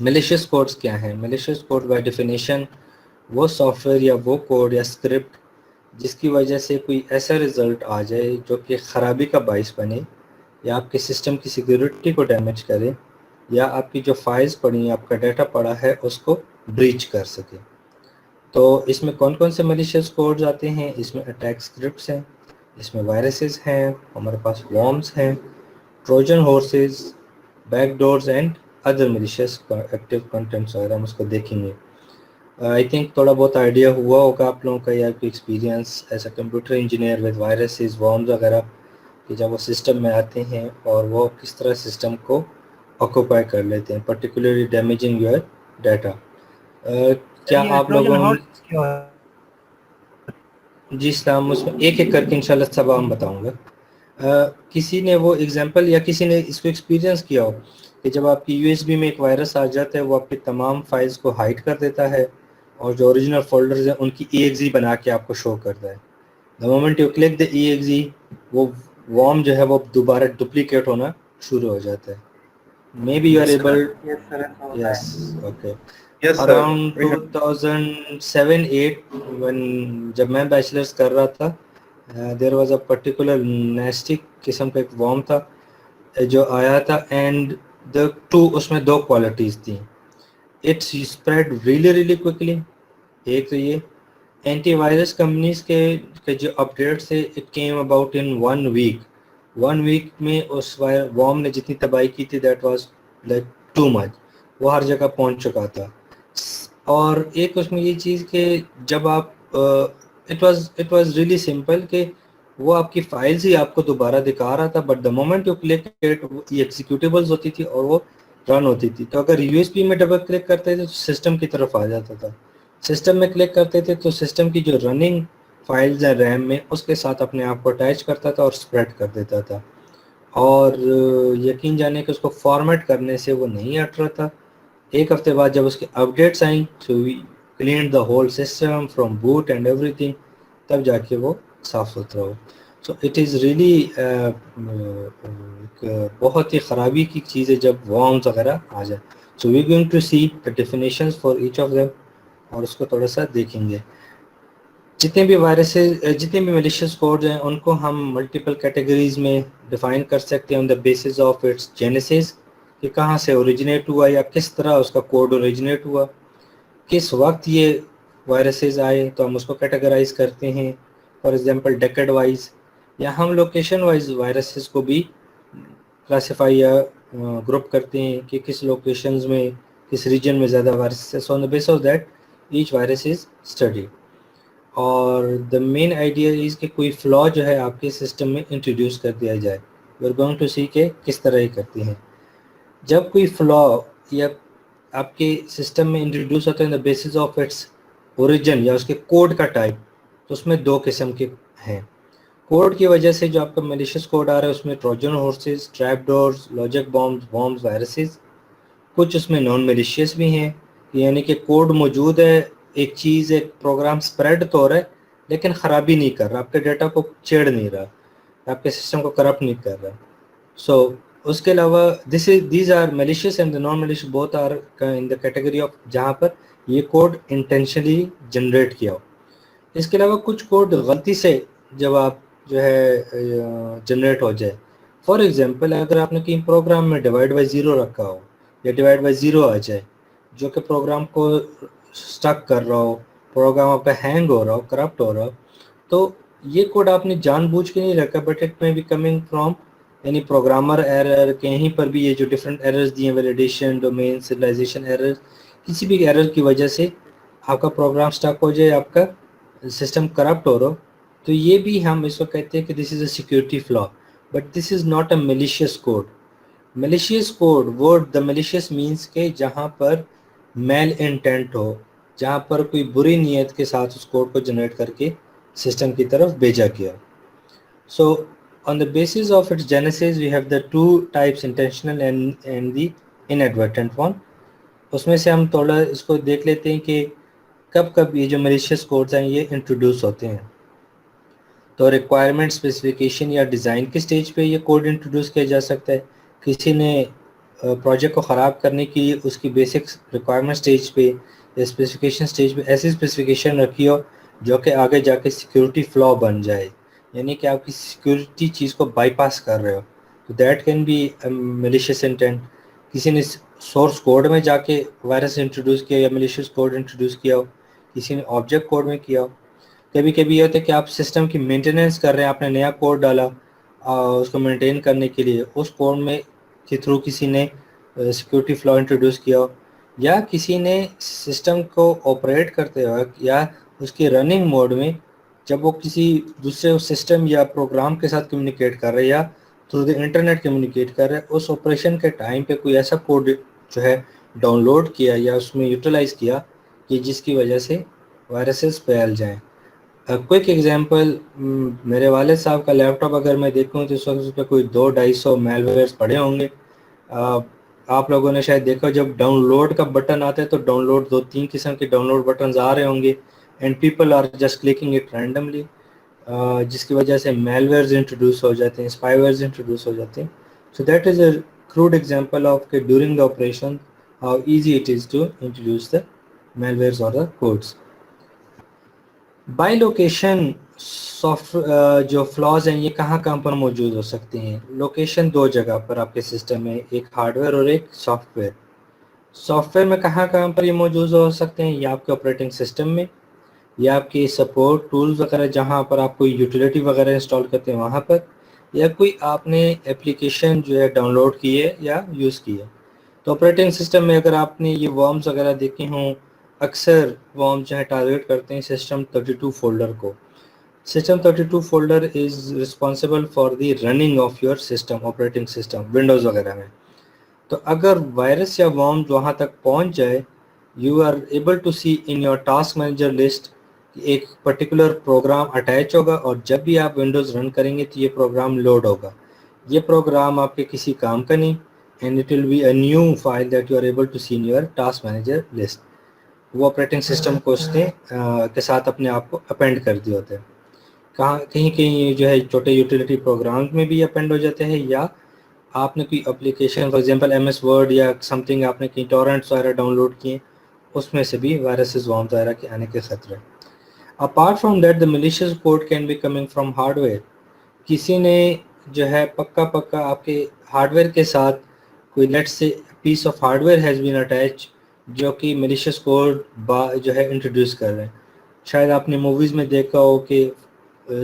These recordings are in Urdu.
میلیشیس کوڈز کیا ہیں؟ میلیشیس کوڈ بائی ڈیفینیشن وہ سافٹ ویئر یا وہ کوڈ یا اسکرپٹ جس کی وجہ سے کوئی ایسا رزلٹ آ جائے جو کہ خرابی کا باعث بنے، یا آپ کے سسٹم کی سیکیورٹی کو ڈیمیج کرے، یا آپ کی جو فائلز پڑی ہیں، آپ کا ڈیٹا پڑا ہے، اس کو بریچ کر سکے۔ تو اس میں کون کون سے میلیشیس کوڈز آتے ہیں؟ اس میں اٹیک اسکرپٹس ہیں، اس میں وائرسز ہیں، ہمارے پاس وارمز ہیں، Trojan horses, back doors and other malicious active contents وغیرہ ہم اس کو دیکھیں گے۔ آئی تھنک تھوڑا بہت آئیڈیا ہوا ہوگا آپ لوگوں کا، یا کوئی experience as a computer engineer with viruses, worms وغیرہ، کہ جب وہ سسٹم میں آتے ہیں اور وہ کس طرح سسٹم کو آکوپائی کر لیتے ہیں، پرٹیکولرلی ڈیمیجنگ یور ڈیٹا۔ کیا یہ آپ ٹروجن لوگوں ہارس کیا ہے؟ جی اسلام، اس میں ایک ایک کر کے انشاءاللہ سب ہم بتاؤں گا۔ کسی نے وہ ایگزامپل یا کسی نے اس کو ایکسپیرینس کیا ہو کہ جب آپ کی یو ایس بی میں ایک وائرس آ جاتا ہے، وہ آپ کی تمام فائلز کو ہائڈ کر دیتا ہے، اور جو اوریجنل فولڈرز ہیں ان کی ای ایکس ای بنا کے آپ کو شو کرتا ہے۔ The moment you click the E X E, وہ وارم جو ہے وہ دوبارہ ڈپلیکیٹ ہونا شروع ہو جاتا ہے۔ May be you are Yes, able, correct. Yes sir ایسا ہوتا یس، ہے۔ Okay. Yes, sir. Around We have. 2007-8 جب میں بیچلرس کر رہا تھا، دیر واز اے پرٹیکولر نیسٹک قسم کا ایک وارم تھا جو آیا تھا، اینڈ اس میں دو کوالٹیز تھیں۔ It's spread really really quickly, ایک تو یہ اینٹی وائرس کمپنیز کے جو اپڈیٹس تھے، it came about in 1 week. 1 week میں اس وارم نے جتنی تباہی کی تھی، that was like too much, وہ ہر جگہ پہنچ چکا تھا۔ اور ایک اس میں یہ چیز کہ جب آپ اٹ واز ریلی سمپل کہ وہ آپ کی فائلز ہی آپ کو دوبارہ دکھا رہا تھا، but the moment you click it, یہ ایگزیکیوٹیبلز ہوتی تھی اور وہ رن ہوتی تھی۔ تو اگر یو ایس بی میں ڈبل کلک کرتے تھے تو سسٹم کی طرف آ جاتا تھا، سسٹم میں کلک کرتے تھے تو سسٹم کی جو رننگ فائلز ہیں ریم میں، اس کے ساتھ اپنے آپ کو اٹیچ کرتا تھا اور اسپریڈ کر دیتا تھا، اور یقین جانے کہ اس کو فارمیٹ کرنے سے وہ نہیں ہٹ رہا تھا۔ ایک ہفتے بعد جب اس کے اپڈیٹس آئیں تو we clean the whole system from boot and everything, تب جا کے وہ صاف ستھرا ہو۔ سو اٹ از ریلی بہت ہی خرابی کی چیز ہے جب وارمز وغیرہ آ جائے۔ So we going to see the definitions for each of them, اور اس کو تھوڑا سا دیکھیں گے۔ جتنے بھی وائرسز، جتنے بھی میلیشیس کوڈ ہیں، ان کو ہم ملٹیپل کیٹیگریز میں ڈیفائن کر سکتے ہیں on the basis of its genesis, کہ کہاں سے اوریجنیٹ ہوا یا کس طرح اس کا کوڈ اوریجنیٹ ہوا، کس وقت یہ وائرسز آئے، تو ہم اس کو کیٹیگرائز کرتے ہیں، فار ایگزامپل ڈیکیڈ وائز، یا ہم لوکیشن وائز وائرسز کو بھی کلاسیفائی یا گروپ کرتے ہیں کہ کس لوکیشنز میں، کس ریجن میں زیادہ وائرسز ہے۔ So on the base of that each virus is study, اور دا مین آئیڈیا از کہ کوئی فلا جو ہے آپ کے سسٹم میں انٹروڈیوس کر دیا جائے۔ وی آر گوئنگ ٹو سی کہ کس طرح یہ کرتی ہیں۔ جب کوئی فلا یا آپ کے سسٹم میں انٹروڈیوس ہوتا ہے in the basis of its origin یا اس کے کوڈ کا ٹائپ، تو اس میں دو قسم کے ہیں۔ کوڈ کی وجہ سے جو آپ کا میلیشیس کوڈ آ رہا ہے اس میں Trojan horses, trap doors, logic bombs, viruses, کچھ اس میں نان میلیشیس بھی ہیں، یعنی کہ کوڈ موجود ہے، ایک چیز، ایک پروگرام اسپریڈ تو ہو رہا ہے لیکن خرابی نہیں کر رہا، آپ کے ڈیٹا کو چھیڑ نہیں رہا، آپ کے سسٹم کو کرپٹ نہیں کر رہا۔ سو اس کے علاوہ these are malicious and non malicious both are in the category of جہاں پر یہ کوڈ انٹینشنلی جنریٹ کیا ہو۔ اس کے علاوہ کچھ کوڈ غلطی سے جب آپ جو ہے جنریٹ ہو جائے، فار ایگزامپل اگر آپ نے کہیں پروگرام میں ڈیوائڈ بائی زیرو رکھا ہو یا ڈیوائڈ بائی زیرو آ جائے جو کہ پروگرام کو سٹک کر رہا ہو، پروگرام آپ کا ہینگ ہو رہا ہو، کرپٹ ہو رہا ہو، تو یہ کوڈ آپ نے جان بوجھ کے نہیں رکھا، بٹ اٹ میں بی کمنگ فرام یعنی پروگرامر ایرر، کہیں پر بھی یہ جو ڈفرینٹ ایررز دیے ہیں، ویلیڈیشن، ڈومین، سیریلائزیشن ایرر، کسی بھی ایرر کی وجہ سے آپ کا پروگرام سٹک ہو جائے، آپ کا سسٹم کرپٹ ہو رہا ہو، تو یہ بھی ہم اس کو کہتے ہیں کہ this is a security flaw, but this is not a malicious code. Malicious code, word the malicious means کہ جہاں پر میل انٹینٹ ہو، جہاں پر کوئی بری نیت کے ساتھ اس کوڈ کو جنریٹ کر کے سسٹم کی طرف بھیجا گیا۔ سو on the basis of its genesis we have the two types, intentional and the inadvertent one۔ اس میں سے ہم تھوڑا اس کو دیکھ لیتے ہیں کہ کب کب یہ جو میلیشیس کوڈز ہیں یہ انٹروڈیوس ہوتے ہیں۔ تو ریکوائرمنٹ اسپیسیفیکیشن یا ڈیزائن کے سٹیج پہ یہ کوڈ انٹروڈیوس کیا جا سکتا ہے، کسی نے پروجیکٹ کو خراب کرنے کے لیے اس کی بیسک ریکوائرمنٹ سٹیج پہ یا اسپیسیفکیشن سٹیج پہ ایسی اسپیسیفکیشن رکھی ہو جو کہ آگے جا کے سیکیورٹی فلا بن جائے، یعنی کہ آپ کی سیکیورٹی چیز کو بائی پاس کر رہے ہو، تو دیٹ کین بی میلیشیس انٹینٹ. کسی نے سورس کوڈ میں جا کے وائرس انٹروڈیوس کیا یا میلیشیس کوڈ انٹروڈیوس کیا ہو، کسی نے آبجیکٹ کوڈ میں کیا ہو. کبھی کبھی یہ ہوتا ہے کہ آپ سسٹم کی مینٹیننس کر رہے ہیں، آپ نے نیا کوڈ ڈالا اس کو مینٹین کرنے کے لیے، اس کوڈ میں کے تھرو کسی نے سیکورٹی فلا انٹروڈیوس کیا ہو، یا کسی نے سسٹم کو آپریٹ کرتے وقت یا اس کی رننگ موڈ میں جب وہ کسی دوسرے سسٹم یا پروگرام کے ساتھ کمیونیکیٹ کر رہے یا تھرو دی انٹرنیٹ کمیونیکیٹ کر رہے، اس آپریشن کے ٹائم پہ کوئی ایسا کوڈ جو ہے ڈاؤن لوڈ کیا یا اس میں یوٹیلائز کیا کہ جس کی وجہ سے وائرسز پھیل جائیں. کوئک ایگزامپل، میرے والد صاحب کا لیپ ٹاپ اگر میں دیکھوں تو اس وقت اس پہ کوئی 200-250 میل ویئرس پڑے ہوں گے. آپ لوگوں نے شاید دیکھا جب ڈاؤن لوڈ کا بٹن آتا ہے تو ڈاؤن لوڈ 2-3 قسم کے ڈاؤن لوڈ بٹنز آ رہے ہوں گے and people are just clicking it randomly, جس کی وجہ سے میل ویئرز انٹروڈیوس ہو جاتے ہیں، اسپائی ویئرز انٹروڈیوس ہو جاتے ہیں. So that is a crude example of کہ during the operation how easy it is to introduce the malwares or the codes. By location جو فلاز ہیں یہ کہاں کہاں پر موجود ہو سکتے ہیں؟ لوکیشن 2 جگہ پر آپ کے سسٹم میں، ایک ہارڈ ویئر اور ایک سافٹ ویئر. سافٹ ویئر میں کہاں کہاں پر یہ موجود ہو سکتے ہیں؟ یا آپ کے آپریٹنگ سسٹم میں، یا آپ کے سپورٹ ٹولز وغیرہ جہاں پر آپ کوئی یوٹیلیٹی وغیرہ انسٹال کرتے ہیں وہاں پر، یا کوئی آپ نے اپلیکیشن جو ہے ڈاؤن لوڈ کی ہے یا یوز کی ہے. تو آپریٹنگ سسٹم میں اگر آپ نے یہ ورمز وغیرہ دیکھے ہوں، اکثر ورم جو ہے ٹارگیٹ کرتے ہیں سسٹم 32 فولڈر کو. System 32 folder is responsible for the running of your system, operating system Windows وغیرہ میں. تو اگر وائرس یا ورم وہاں تک پہنچ جائے، you are able to see in your task manager list ایک پرٹیکولر پروگرام اٹیچ ہوگا، اور جب بھی آپ ونڈوز رن کریں گے تو یہ پروگرام لوڈ ہوگا. یہ پروگرام آپ کے کسی کام کا نہیں، and it will be a new file that you are able to see in your task manager list. وہ آپریٹنگ سسٹم کو اس نے کے ساتھ اپنے آپ کو اپینڈ کر دیا ہوتا ہے. کہیں کہیں جو ہے چھوٹے یوٹیلیٹی پروگرامز میں بھی اپینڈ ہو جاتے ہیں، یا آپ نے کوئی application for example M S Word یا سم تھنگ آپ نے کہیں ٹورنٹس وغیرہ ڈاؤن لوڈ کیے، اس میں سے بھی وائرسز وارم وغیرہ کے آنے کے خطرے. Apart from that the malicious code can be coming from hardware. کسی نے جو ہے پکا آپ کے ہارڈ ویئر کے ساتھ کوئی لیٹ سے piece of hardware has been attach جو کہ میلیشیس کوڈ جو ہے انٹروڈیوس کر رہے ہیں. شاید آپ نے موویز میں دیکھا ہو کہ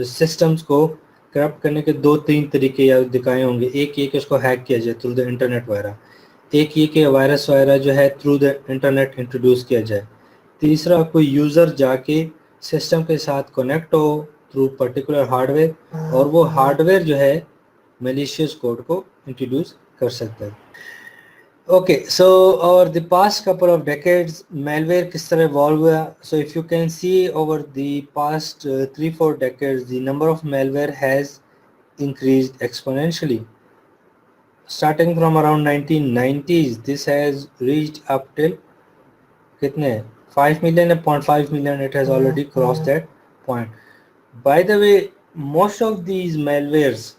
سسٹمز کو کرپٹ کرنے کے 2-3 طریقے یا دکھائے ہوں گے. ایک یہ کہ اس کو ہیک کیا جائے تھرو دا انٹرنیٹ وغیرہ، ایک یہ کہ وائرس وغیرہ جو ہے تھرو دا انٹرنیٹ انٹروڈیوس کیا جائے، تیسرا کوئی یوزر جا کے سسٹم کے ساتھ connect who through particular hard where اور وہ ہارڈ ویئر جو ہے میلیشیس کوڈ کو انٹروڈیوس کر سکتا ہے. Okay, so over the past couple of decades, malware کس طرح evolve ہوا. So if you can see over the past 3-4 decades, the number of malware has increased exponentially. Starting from around 1990s, this has reached up till کتنے 5 million and 0.5 million. It has already crossed that point. By the way, most of these malwares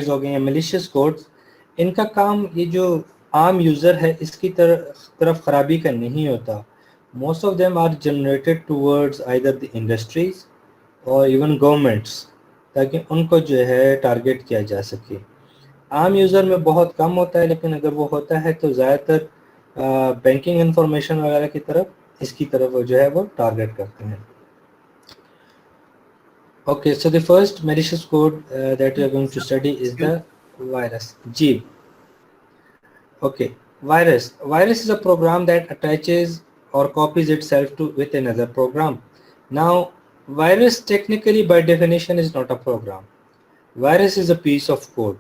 ہو گئے ہیں malicious codes، ان کا کام یہ جو عام یوزر ہے اس کی طرف خرابی کا نہیں ہوتا. Most of them are generated towards either the industries or even governments تاکہ ان کو جو ہے ٹارگٹ کیا جا سکے. عام یوزر میں بہت کم ہوتا ہے، لیکن اگر وہ ہوتا ہے تو زیادہ تر بینکنگ انفارمیشن وغیرہ کی طرف اس کی طرف جو ہے وہ ٹارگٹ کرتے ہیں. Okay, so the first malicious code that we are going to study is the virus. G. Okay, virus. Virus is a program that attaches or copies itself with another program. Now, virus technically by definition is not a program. Virus is a piece of code.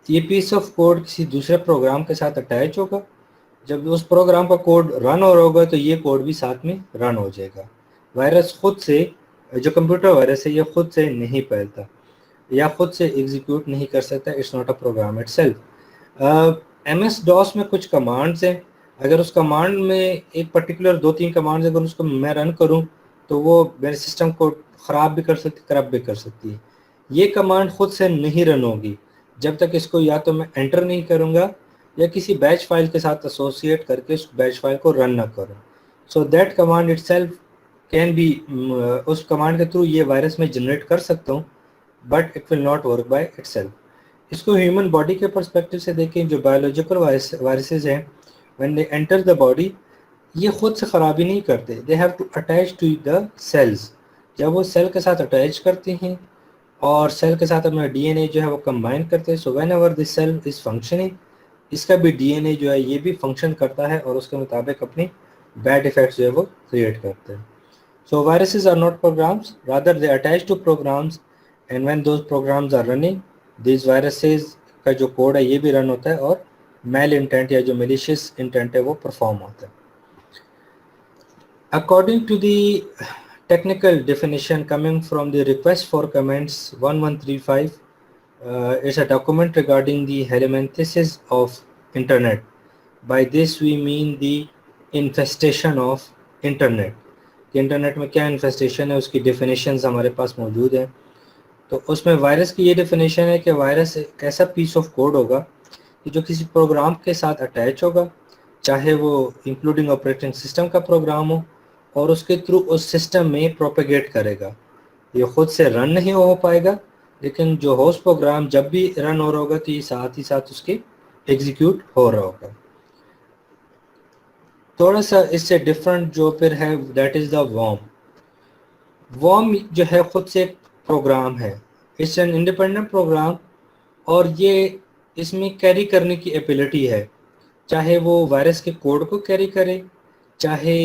یہ پیس آف کوڈ کسی دوسرے پروگرام کے ساتھ اٹیچ ہوگا. جب اس پروگرام کا کوڈ رن ہو رہا ہوگا تو یہ کوڈ بھی ساتھ میں رن ہو جائے گا. وائرس خود سے، جو کمپیوٹر وائرس ہے یہ خود سے نہیں پھیلتا یا خود سے ایگزیکیوٹ نہیں کر سکتا. It's not a program itself. M S DOS میں کچھ کمانڈز ہیں، اگر اس کمانڈ میں ایک پرٹیکولر 2-3 کمانڈز اگر اس کو میں رن کروں تو وہ میرے سسٹم کو خراب بھی کر سکتی، کرپٹ بھی کر سکتی ہے. یہ کمانڈ خود سے نہیں رن ہوگی جب تک اس کو یا تو میں انٹر نہیں کروں گا یا کسی بیچ فائل کے ساتھ ایسوسیٹ کر کے اس بیچ فائل کو رن نہ کرو. So that command itself can be, اس کمانڈ کے تھرو یہ وائرس میں جنریٹ کر سکتا ہوں but it will not work by itself. اس کو ہیومن باڈی کے پرسپیکٹو سے دیکھیں، جو بایولوجیکل وائرسز ہیں when they enter the body یہ خود سے خرابی نہیں کرتے، they have to attach to the cells. جب وہ سیل کے ساتھ اٹیچ کرتے ہیں اور سیل کے ساتھ اپنا ڈی این اے جو ہے وہ کمبائن کرتے ہیں، so whenever the cell is functioning اس کا بھی ڈی این اے جو ہے یہ بھی فنکشن کرتا ہے اور اس کے مطابق اپنی بیڈ ایفیکٹس جو ہے وہ کریٹ کرتے ہیں. So viruses are not programs, rather they attach to programs and when those programs are running these viruses کا جو کوڈ ہے یہ بھی رن ہوتا ہے اور میل انٹینٹ یا جو میلیشیس انٹینٹ ہے وہ پرفارم ہوتا ہے. According to the technical definition coming from the request for comments 1135, is a document regarding the helminthesis of internet. By this we mean the infestation of internet. کہ انٹرنیٹ میں کیا انفیسٹیشن ہے اس کی ڈیفینیشنز ہمارے پاس موجود ہیں. تو اس میں وائرس کی یہ ڈیفینیشن ہے کہ وائرس ایک ایسا پیس آف کوڈ ہوگا کہ جو کسی پروگرام کے ساتھ اٹیچ ہوگا، چاہے وہ انکلوڈنگ آپریٹنگ سسٹم کا پروگرام ہو، اور اس کے تھرو اس سسٹم میں پروپیگیٹ کرے گا. یہ خود سے رن نہیں ہو پائے گا، لیکن جو ہوسٹ پروگرام جب بھی رن ہو رہا ہوگا تو یہ ساتھ ہی ساتھ اس کے ایگزیکیوٹ ہو رہا ہوگا. تھوڑا سا اس سے ڈفرنٹ جو پھر ہے that is the warm. Warm جو ہے خود سے ایک پروگرام ہے، اٹس این انڈیپینڈنٹ پروگرام، اور یہ اس میں کیری کرنے کی ایبلٹی ہے، چاہے وہ وائرس کے کوڈ کو کیری کرے، چاہے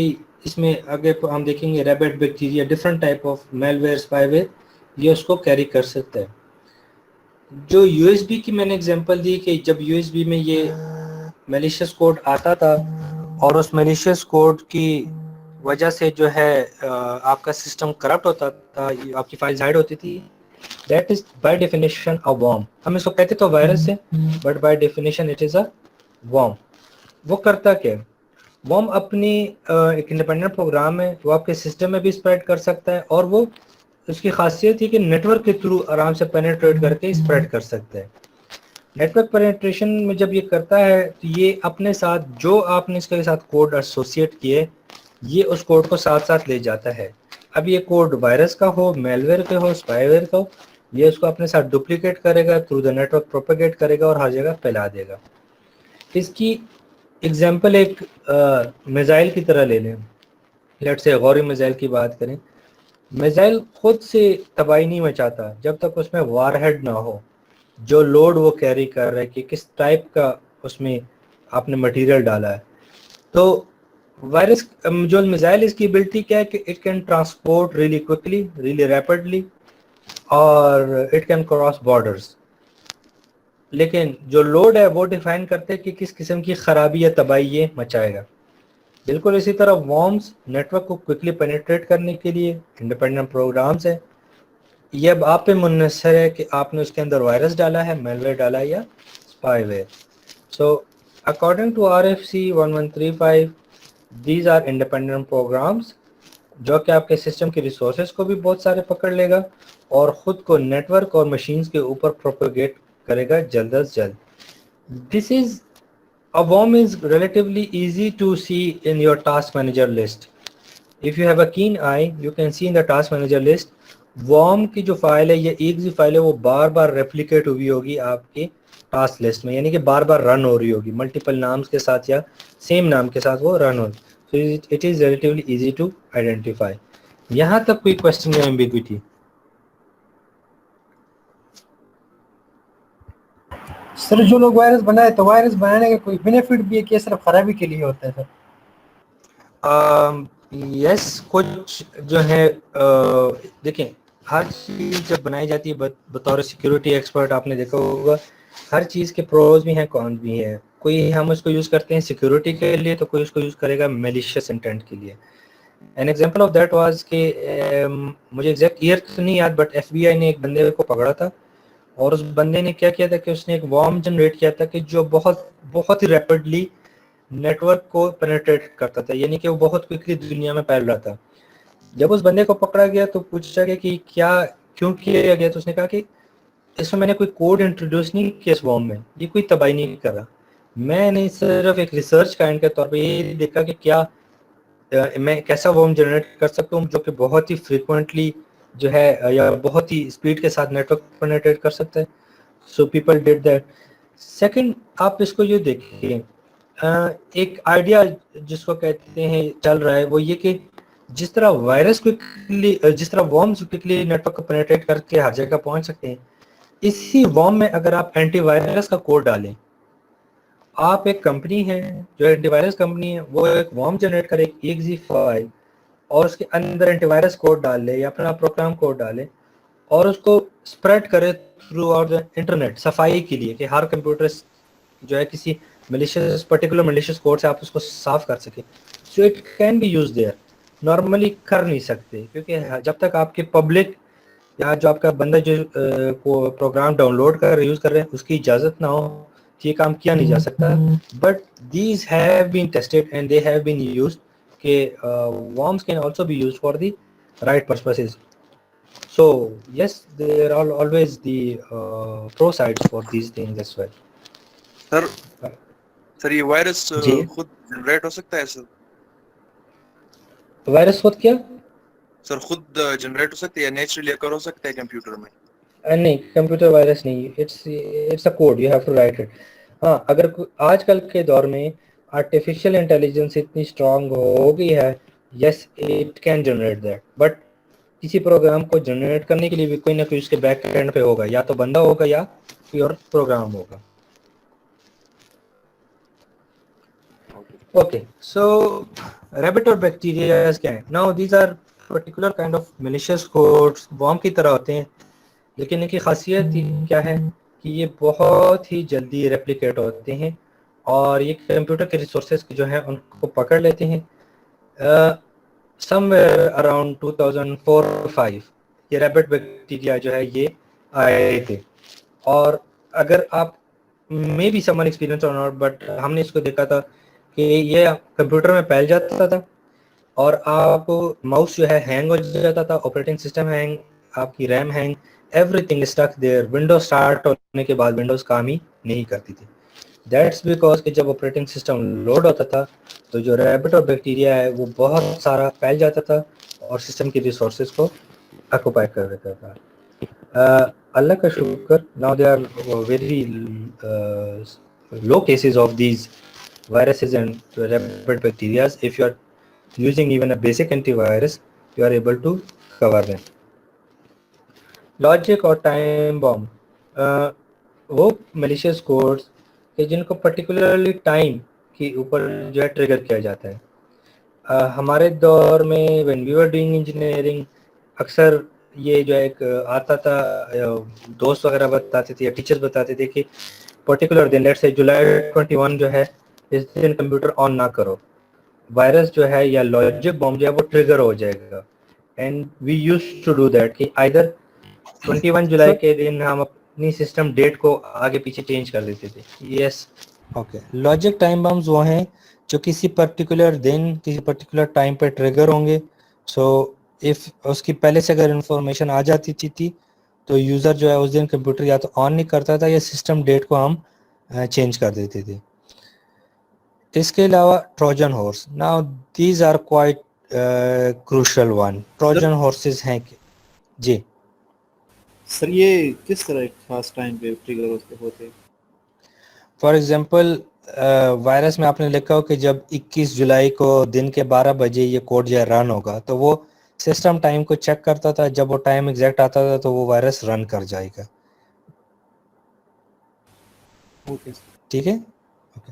اس میں اگر ہم دیکھیں گے rabbit bacteria different type of malware spyware یہ اس کو کیری کر سکتا ہے. جو یو ایس بی کی میں نے اگزامپل دی کہ جب یو ایس بی میں یہ میلیشیس کوڈ آتا تھا اور اس میلیشیس کوڈ کی وجہ سے جو ہے آپ کا سسٹم کرپٹ ہوتا تھا، آپ کی فائلز ہائڈ ہوتی تھی، that is by definition a worm. ہم اس کو کہتے تو وائرس ہے but by definition it is a worm. وہ کرتا کیا ہے؟ ورم اپنی ایک انڈیپینڈنٹ پروگرام ہے، وہ آپ کے سسٹم میں بھی اسپریڈ کر سکتا ہے، اور وہ اس کی خاصیت ہے کہ نیٹ ورک کے تھرو آرام سے پینیٹریٹ کر کے اسپریڈ کر سکتا ہے. نیٹ ورک پینیٹریشن میں جب یہ کرتا ہے تو یہ اپنے ساتھ جو آپ نے اس کے ساتھ کوڈ ایسوسیٹ کیے یہ اس کوڈ کو ساتھ ساتھ لے جاتا ہے. اب یہ کوڈ وائرس کا ہو، میل ویئر کا ہو، اسپائی ویئر کا ہو، یہ اس کو اپنے ساتھ ڈپلیکیٹ کرے گا، through the network propagate کرے گا اور ہر جگہ پھیلا دے گا. اس کی اگزامپل ایک میزائل کی طرح لے لیں. لیٹ سے غوری میزائل کی بات کریں. میزائل خود سے تباہی نہیں مچاتا جب تک اس میں وار ہیڈ نہ ہو، جو لوڈ وہ کیری کر رہا ہے کہ کس ٹائپ کا اس میں آپ نے مٹیریل ڈالا ہے. تو وائرس جو میزائل اس کی ایبلٹی کیا ہے کہ it can transport really quickly, really rapidly, اور اٹ کین کراس بارڈرز. لیکن جو لوڈ ہے وہ ڈیفائن کرتے ہیں کہ کس قسم کی خرابی یا تباہی یہ مچائے گا. بالکل اسی طرح وارمز نیٹ ورک کو کوئکلی پینیٹریٹ کرنے کے لیے انڈیپینڈنٹ پروگرامز ہیں. یہ اب آپ پہ منحصر ہے کہ آپ نے اس کے اندر وائرس ڈالا ہے، میل ویئر ڈالا ہے یا spyware. So according to RFC 1135 these are independent programs جو کہ آپ کے سسٹم کے ریسورسز کو بھی بہت سارے پکڑ لے گا اور خود کو نیٹ ورک اور مشینز کے اوپر پروپیگیٹ کرے گا جلد از جلد. This is a worm is relatively easy to see in your task manager list. If you have a keen eye, you can see in the task manager list worm کی جو فائل ہے یہ ایک سی فائل ہے وہ بار بار ریپلیکیٹ ہوئی ہوگی آپ کی ٹاسک لسٹ میں، یعنی کہ بار بار رن ہو رہی ہوگی ملٹیپل نامز کے ساتھ یا سیم نام کے ساتھ وہ رن ہوگی. So it is relatively easy to identify. یہاں تک کوئی کوشچن یا ایمبیگوٹی؟ سر جو لوگ وائرس بنائے تو وائرس بنانے کا کوئی بینیفٹ بھی ہے کہ صرف خرابی کے لیے ہوتا ہے سر؟ یس، کچھ جو ہے دیکھیں ہر چیز جب بنائی جاتی ہے بطور سیکیورٹی ایکسپرٹ آپ نے دیکھا ہوگا ہر چیز کے پروز بھی ہیں کون بھی ہیں. کوئی ہم اس کو یوز کرتے ہیں سیکیورٹی کے لیے تو کوئی اس کو یوز کرے گا میلیشیس انٹینٹ کے لیے. N example of that was کہ مجھے ایگزیکٹ ایئر تو نہیں یاد بٹ FBI نے ایک بندے کو پکڑا تھا اور اس بندے نے کیا کیا تھا کہ اس نے ایک وارم جنریٹ کیا تھا کہ جو بہت ہی ریپڈلی نیٹ ورک کو پینیٹریٹ کرتا تھا، یعنی کہ وہ بہت کوئکلی دنیا میں پھیل رہا تھا. جب اس بندے کو پکڑا گیا تو پوچھا گیا کہ کیوں کیا گیا، تو اس نے کہا کہ اس میں نے کوئی کوڈ انٹروڈیوس نہیں کیا اس وارم میں، یہ کوئی تباہی نہیں کر رہا، میں نے صرف ایک ریسرچ کائنڈ کے طور پہ یہ دیکھا کہ کیا میں کیسا وارم جنریٹ کر سکتا ہوں جو کہ بہت ہی فریکوینٹلی جو ہے یا بہت ہی اسپیڈ کے ساتھ نیٹ ورک پینیٹریٹ کر سکتا ہے. So people did that. Second, آپ اس کو یہ دیکھیں, ایک آئیڈیا جس کو کہتے ہیں چل رہا ہے وہ یہ کہ جس طرح وائرس کوئکلی, جس طرح وارمز کوئکلی نیٹ ورک کو پینیٹریٹ کر کے ہر جگہ پہنچ سکتے ہیں, اسی وارم میں اگر آپ اینٹی وائرس کا کوڈ ڈالیں, آپ ایک کمپنی ہے جو اینٹی وائرس کمپنی ہے, وہ ایک وارم جنریٹ کرے ایک زی فائل اور اس کے اندر اینٹی وائرس کوڈ ڈال لے یا اپنا پروگرام کوڈ ڈالے اور اس کو اسپریڈ کرے تھرو آؤٹ دا انٹرنیٹ صفائی کے لیے کہ ہر کمپیوٹر جو ہے کسی ملیشیس پرٹیکولر ملیشیس کوڈ سے آپ اس کو صاف کر سکیں. So it can be use there. Normally کر نہیں سکتے کیونکہ جب تک آپ کے پبلک یا جو آپ کا بندہ جو پروگرام ڈاؤن لوڈ کر یوز کر رہے ہیں اس کی اجازت نہ ہو یہ کام کیا نہیں جا سکتا. But these have been tested and they have been used کہ worms can also be used for the right purposes. So yes, there are always the pro sides for these things as well. سر یہ وائرس جی خود جنریٹ ہو سکتا ہے سر؟ وائرس خود کیا سر خود جنریٹ ہو سکتا ہے یا نیچرلی اکر ہو سکتا ہے کمپیوٹر میں؟ نہیں, کمپیوٹر وائرس نہیں, it's a code, you have to write it. ہاں, اگر آج کل کے دور میں آرٹیفیشیل انٹیلیجنس اتنی اسٹرانگ ہو گئی ہے, yes it can generate that, but کسی پروگرام کو جنریٹ کرنے کے لیے بھی کوئی نہ کوئی اس کے بیک اینڈ پہ ہوگا, یا تو بندہ ہوگا یا کوئی اور پروگرام ہوگا. Okay, so rabbit اور bacteria کیا ہیں؟ Now these are particular kind of malicious codes, worm کی طرح ہوتے ہیں, لیکن ان کی خاصیت کیا ہے کہ یہ بہت ہی جلدی ریپلیکیٹ ہوتے ہیں اور یہ کمپیوٹر کے ریسورسز جو ہیں ان کو پکڑ لیتے ہیں. somewhere around 2004-5 یہ ریبٹ بیکٹیریا جو ہے یہ آئے تھے, اور اگر آپ میں بھی سمن ایکسپیرینس اور ناٹ, بٹ ہم نے اس کو دیکھا تھا کہ یہ کمپیوٹر میں پھیل جاتا تھا اور آپ ماؤس جو ہے ہینگ ہو جاتا تھا, آپریٹنگ سسٹم ہینگ, آپ کی RAM hang, everything stuck there. Windows start ہونے کے بعد ونڈوز کام ہی نہیں کرتی تھی. دیٹس بیکاز کہ جب آپریٹنگ سسٹم لوڈ ہوتا تھا تو جو ریبٹ اور بیکٹیریا ہے وہ بہت سارا پھیل جاتا تھا اور سسٹم کی ریسورسز کو آکوپائی کر دیتا تھا. اللہ کا شکر, now they are very low cases of these viruses and rabbit bacteria. If you are using even a basic antivirus, you are able to cover them. Logic اور ٹائم بام, وہ malicious codes کہ جن کو particularly ٹائم کے اوپر جو ہے ٹریگر کیا جاتا ہے. ہمارے دور میں when we were doing engineering اکثر یہ جو ایک آتا تھا, دوست وغیرہ بتاتے تھے یا ٹیچرز بتاتے تھے کہ پرٹیکولر دن, لیٹ سے جولائی 21 جو ہے اس دن کمپیوٹر آن نہ کرو, وائرس جو ہے یا لاجک بام جو ہے وہ ٹریگر ہو جائے گا. And we use to do that کہ ادھر 21 جولائی کے دن ہم اپنی سسٹم ڈیٹ کو آگے پیچھے چینج کر دیتے تھے. یس, اوکے. لاجک ٹائم بمز وہ ہیں جو کسی پرٹیکولر دن کسی پرٹیکولر ٹائم پہ ٹریگر ہوں گے. سو اف اس کی پہلے سے اگر انفارمیشن آ جاتی تھی تو یوزر جو ہے اس دن کمپیوٹر یا تو آن نہیں کرتا تھا یا سسٹم ڈیٹ کو ہم چینج کر دیتے تھے. اس کے علاوہ Trojan horse, now these are quite crucial one. Trojan horses ہیں کہ جی سر یہ کس طرح ایک خاص ٹائم پہ ٹریگر ہوتے ہیں؟ فار ایگزامپل وائرس میں آپ نے لکھا ہو کہ جب 21 جولائی کو دن کے 12 بجے یہ کوڈ جو ہے رن ہوگا, تو وہ سسٹم ٹائم کو چیک کرتا تھا, جب وہ ٹائم ایگزیکٹ آتا تھا تو وہ وائرس رن کر جائے گا. اوکے ٹھیک ہے, اوکے.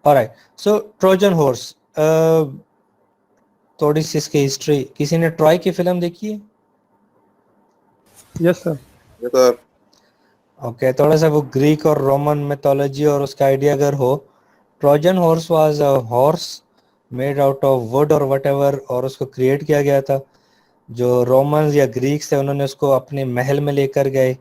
آلرائٹ, سو ٹروجن ہارس, تھوڑی سی اس کی ہسٹری. کسی نے ٹرائی کی فلم دیکھی ہے؟ یس سر. اوکے, تھوڑا سا وہ گریک اور رومن میتھولوجی اور اس کا آئیڈیا اگر ہو, Trojan horse was a horse made out of wood اور وٹ ایور, اور اس کو کریٹ کیا گیا تھا. جو رومنز یا گریکس تھے انہوں نے اس کو اپنے محل میں لے کر گئے,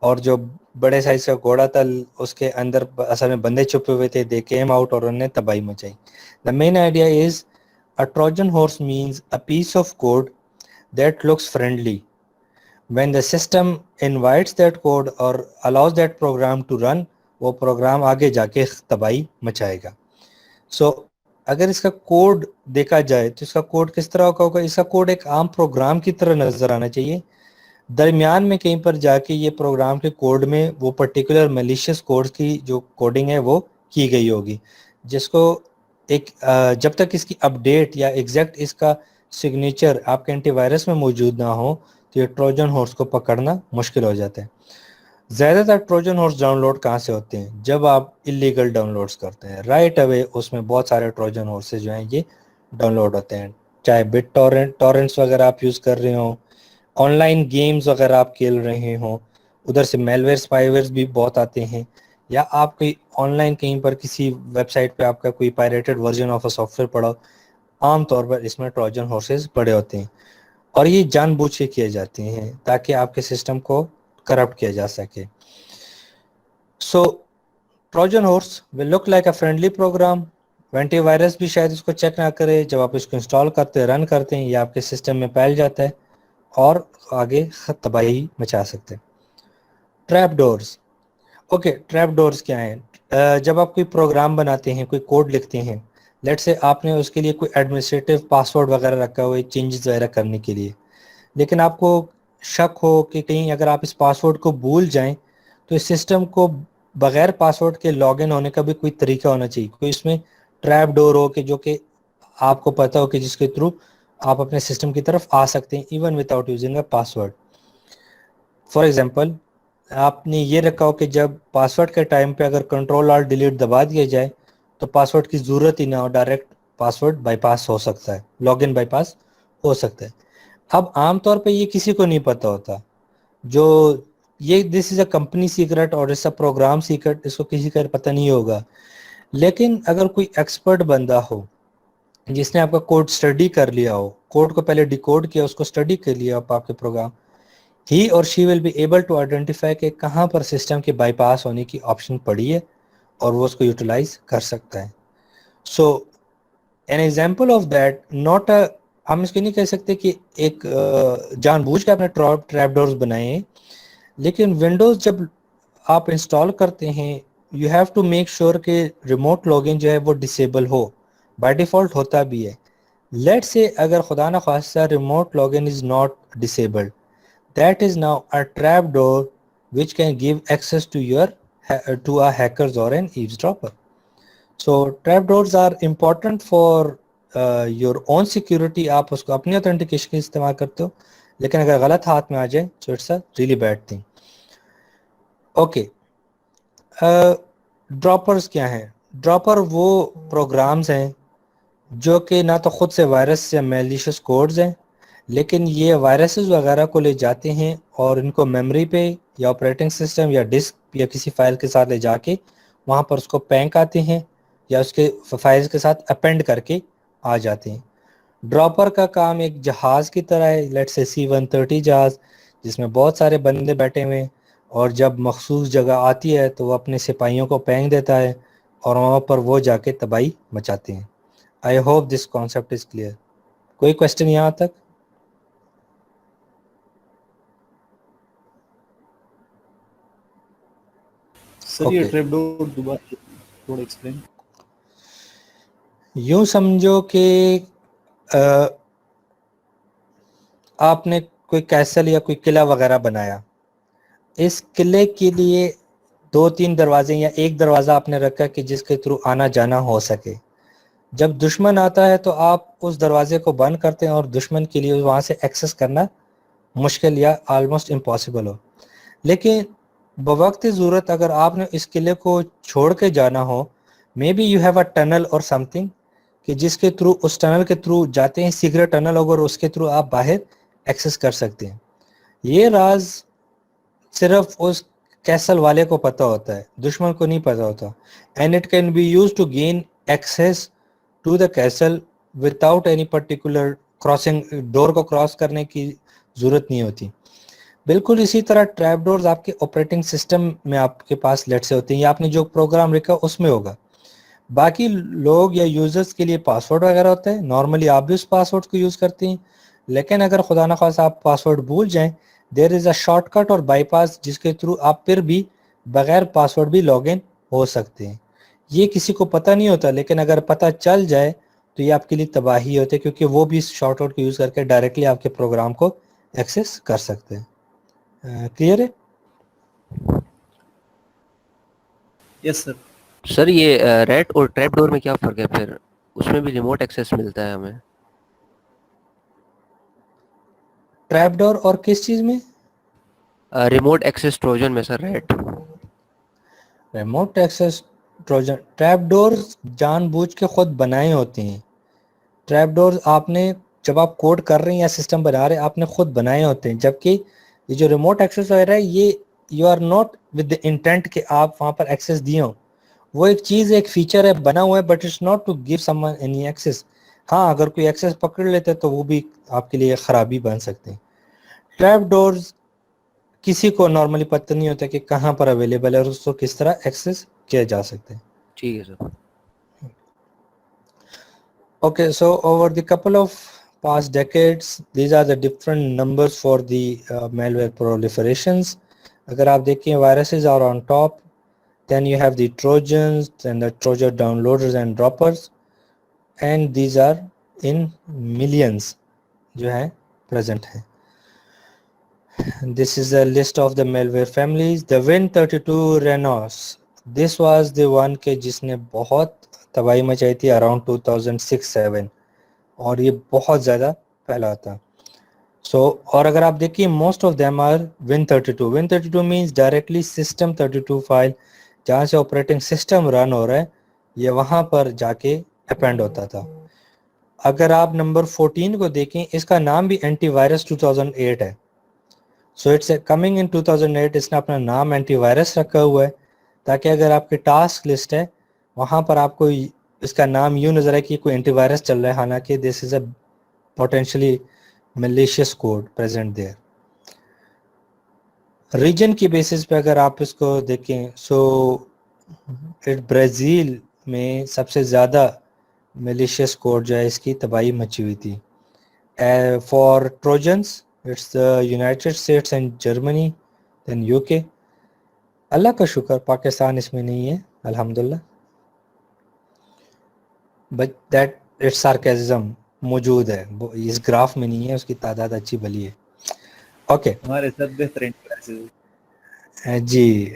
اور جو بڑے سائز کا گھوڑا تھا اس کے اندر اصل میں بندے چھپے ہوئے تھے, دے کیم آؤٹ اور انہوں نے تباہی مچائی. The main idea is a Trojan horse means a piece of code that looks friendly. When the system invites that code or allows that program to run, وہ پروگرام آگے جا کے تباہی مچائے گا. سو اگر اس کا کوڈ دیکھا جائے تو اس کا کوڈ کس طرح کا ہوگا؟ اس کا کوڈ ایک عام پروگرام کی طرح نظر آنا چاہیے. درمیان میں کہیں پر جا کے یہ پروگرام کے کوڈ میں وہ پرٹیکولر میلیشیس کوڈ کی جو کوڈنگ ہے وہ کی گئی ہوگی, جس کو ایک جب تک اس کی اپڈیٹ یا ایگزیکٹ اس کا سگنیچر آپ کے اینٹی وائرس میں موجود نہ ہو تو یہ ٹروجن ہارس کو پکڑنا مشکل ہو جاتا ہے. زیادہ تر ٹروجن ہارس ڈاؤن لوڈ کہاں سے ہوتے ہیں؟ جب آپ اللیگل ڈاؤن لوڈس کرتے ہیں, رائٹ اوے اس میں بہت سارے ٹروجن ہارسز جو ہیں یہ ڈاؤن لوڈ ہوتے ہیں, چاہے بٹ ٹورنٹس وغیرہ آپ یوز کر رہے ہوں, آن لائن گیمز وغیرہ آپ کھیل رہے ہوں, ادھر سے میلویئر اسپائیویئرز بھی بہت آتے ہیں, یا آپ کوئی آن لائن کہیں پر کسی ویب سائٹ پہ آپ کا کوئی pirated version of a soft where پڑا, عام طور پر اس میں ٹروجن ہارسز پڑے ہوتے ہیں اور یہ جان بوجھ کے کیے جاتے ہیں تاکہ آپ کے سسٹم کو کرپٹ کیا جا سکے. So Trojan horse will look like a friendly program. Antivirus بھی شاید اس کو چیک نہ کرے, جب آپ اس کو انسٹال کرتے رن کرتے ہیں یہ آپ کے سسٹم میں پھیل جاتا ہے اور آگے تباہی مچا سکتے ہیں. Trap doors. Okay, trap doors کیا ہیں؟ جب آپ کوئی پروگرام بناتے ہیں, کوئی کوڈ لکھتے ہیں, لیٹ سے آپ نے اس کے لیے کوئی ایڈمنسٹریٹو پاسورڈ وغیرہ رکھا ہوا ہے چینجز وغیرہ کرنے کے لیے, لیکن آپ کو شک ہو کہ کہیں اگر آپ اس پاسورڈ کو بھول جائیں تو اس سسٹم کو بغیر پاسورڈ کے لاگ ان ہونے کا بھی کوئی طریقہ ہونا چاہیے, کوئی اس میں ٹریپ ڈور ہو کہ جو کہ آپ کو پتہ ہو کہ جس کے تھرو آپ اپنے سسٹم کی طرف آ سکتے ہیں even without using a password. For example, آپ نے یہ رکھا ہو کہ جب پاسورڈ کے ٹائم پہ اگر کنٹرول آل ڈیلیٹ دبا دیا جائے تو پاسورڈ کی ضرورت ہی نہ ہو, ڈائریکٹ پاسورڈ بائی پاس ہو سکتا ہے, لاگ ان بائی پاس ہو سکتا ہے. اب عام طور پہ یہ کسی کو نہیں پتہ ہوتا, جو یہ دس از اے کمپنی سیکرٹ اور اس پروگرام سیکرٹ, اس کو کسی کا پتہ نہیں ہوگا. لیکن اگر کوئی ایکسپرٹ بندہ ہو جس نے آپ کا کوڈ اسٹڈی کر لیا ہو, کوڈ کو پہلے ڈیکوڈ کیا, اس کو اسٹڈی کر لیا ہو آپ کے پروگرام, ہی اور she will be able to identify کہ کہاں پر سسٹم کے بائی پاس ہونے کی آپشن پڑی ہے اور وہ اس کو یوٹیلائز کر سکتا ہے. So an example of that, not ہم اس کو نہیں کہہ سکتے کہ ایک جان بوجھ کے آپ نے ٹریپ ڈورز بنائے ہیں, لیکن ونڈوز جب آپ انسٹال کرتے ہیں you have to make sure کہ ریموٹ لاگ ان جو ہے وہ ڈسیبل ہو, بائی ڈیفالٹ ہوتا بھی ہے. لیٹ سے اگر خدا نخواستہ remote log in is not disabled, that is now a trap door which can give access to a hackers or an eavesdropper. So trap doors are important for your own security. آپ اس کو اپنی authentication کے استعمال کرتے ہو, لیکن اگر غلط ہاتھ میں آ جائے so it's a really bad thing. Okay, ڈراپرز کیا ہیں؟ ڈراپر وہ پروگرامز ہیں جو کہ نہ تو خود سے وائرس یا میلیشیس کوڈز ہیں, لیکن یہ وائرسز وغیرہ کو لے جاتے ہیں اور ان کو میموری پہ یا آپریٹنگ سسٹم یا ڈسک یا کسی فائل کے ساتھ لے جا کے وہاں پر اس کو پینک آتے ہیں یا اس کے فائلز کے ساتھ اپینڈ کر کے آ جاتے ہیں. ڈراپر کا کام ایک جہاز کی طرح ہے, لیٹ سے C-130 جہاز, جس میں بہت سارے بندے بیٹھے ہوئے ہیں, اور جب مخصوص جگہ آتی ہے تو وہ اپنے سپاہیوں کو پینک دیتا ہے اور وہاں پر وہ جا کے تباہی مچاتے ہیں. I hope this concept is clear. کوئی کوشچن یہاں تک؟ سر یہ ٹریپ ڈور دوبارہ تھوڑا ایکسپلین. یوں سمجھو کہ آپ نے کوئی کیسل یا کوئی قلعہ وغیرہ بنایا, اس قلعے کے لیے 2-3 دروازے یا ایک دروازہ آپ نے رکھا کہ جس کے تھرو آنا جانا ہو سکے. جب دشمن آتا ہے تو آپ اس دروازے کو بند کرتے ہیں اور دشمن کے لیے وہاں سے ایکسس کرنا مشکل یا آلموسٹ امپاسبل ہو. لیکن بوقت ضرورت اگر آپ نے اس قلعے کو چھوڑ کے جانا ہو, may be you have a tunnel اور سم تھنگ, کہ جس کے تھرو اس ٹنل کے تھرو جاتے ہیں, سیکرٹ ٹنل ہوگا اور اس کے تھرو آپ باہر ایکسس کر سکتے ہیں. یہ راز صرف اس کیسل والے کو پتہ ہوتا ہے, دشمن کو نہیں پتہ ہوتا. And it can be use to gain access to the castle without any particular crossing, door کو کراس کرنے کی ضرورت نہیں ہوتی. بالکل اسی طرح ٹریپ ڈورز آپ کے آپریٹنگ سسٹم میں آپ کے پاس لیٹ سے ہوتے ہیں, یا آپ نے جو پروگرام لکھا اس میں ہوگا. باقی لوگ یا یوزرز کے لیے پاسورڈ وغیرہ ہوتا ہے, نارملی آپ بھی اس پاسورڈ کو یوز کرتے ہیں, لیکن اگر خدا نخواستہ آپ پاسورڈ بھول جائیں, دیر از اے شارٹ کٹ اور بائی پاس جس کے تھرو آپ پھر بھی بغیر پاسورڈ بھی لاگ ان ہو سکتے ہیں. یہ کسی کو پتہ نہیں ہوتا, لیکن اگر پتہ چل جائے تو یہ آپ کے لیے تباہی ہوتی ہے, کیونکہ وہ بھی اس شارٹ کوڈ کو یوز کر کے ڈائریکٹلی آپ کے پروگرام کو ایکسیس کر سکتے ہیں. کلیئر ہے؟ یس سر. سر یہ ریٹ اور ٹریپ ڈور میں کیا فرق ہے پھر؟ اس میں بھی ریموٹ ایکسیس ملتا ہے ہمیں؟ ٹریپ ڈور اور کس چیز میں؟ ریموٹ ایکسیس ٹروجن میں sir RAT. Remote access Trojan, trap door جان بوجھ کے خود بنائے ہوتے ہیں. ٹریپ ڈور آپ نے جب آپ کوڈ کر رہے ہیں یا سسٹم بنا رہے ہیں آپ نے خود بنائے ہوتے ہیں, جبکہ یہ جو ریموٹ ایکسیس وغیرہ ہے یہ you are not with the intent کہ آپ وہاں پر ایکسیس دیے ہوں. وہ ایک چیز ایک فیچر ہے بنا ہوا ہے, but it's not to give someone any access. ہاں اگر کوئی ایکسیس پکڑ لیتے تو وہ بھی آپ کے لیے خرابی بن سکتے ہیں. ٹریپ ڈورز کسی کو نارملی پتہ نہیں ہوتا کہ کہاں پر اویلیبل ہے اور اس کو کس طرح ایکسیس کیا جا سکتا ہے. ٹھیک ہے سر. Okay, so over the couple of past decades, these are the different numbers for the malware proliferations. اگر آپ دیکھیں viruses are on top, then you have the trojans, then the trojan downloaders and droppers, and these are in millions جو ہیں present ہیں. This is a list of the malware families. The Win32 Renos, this was the one کہ جس نے بہت تباہی مچائی تھی اراؤنڈ 2006-7 اور یہ بہت زیادہ پھیلا تھا. اور اگر آپ دیکھیں most of them are Win32. Win32 means directly system 32 file جہاں سے آپریٹنگ سسٹم رن ہو رہا ہے یہ وہاں پر جا کے اپینڈ ہوتا تھا. اگر آپ نمبر 14 کو دیکھیں اس کا نام بھی اینٹی وائرس 2008 ہے. سو اٹس کمنگ ان 2008, اس نے اپنا نام اینٹی وائرس رکھا ہوا ہے تاکہ اگر آپ کی ٹاسک لسٹ ہے وہاں پر آپ کو اس کا نام یوں نظر ہے کہ کوئی اینٹی وائرس چل رہا ہے, حالانکہ this is a potentially malicious code present there. Region کی بیسس پہ اگر آپ اس کو دیکھیں سو برازیل میں سب سے زیادہ میلیشیس کوڈ جو ہے اس کی تباہی مچی ہوئی تھی. For trojans it's United States and Germany, then U K. اللہ کا شکر پاکستان اس میں نہیں ہے الحمدللہ, بٹ دیٹ اٹس سارکیزم موجود ہے, اس گراف میں نہیں ہے, اس کی تعداد اچھی بھلی ہے. اوکے ہمارے ساتھ بہترین جی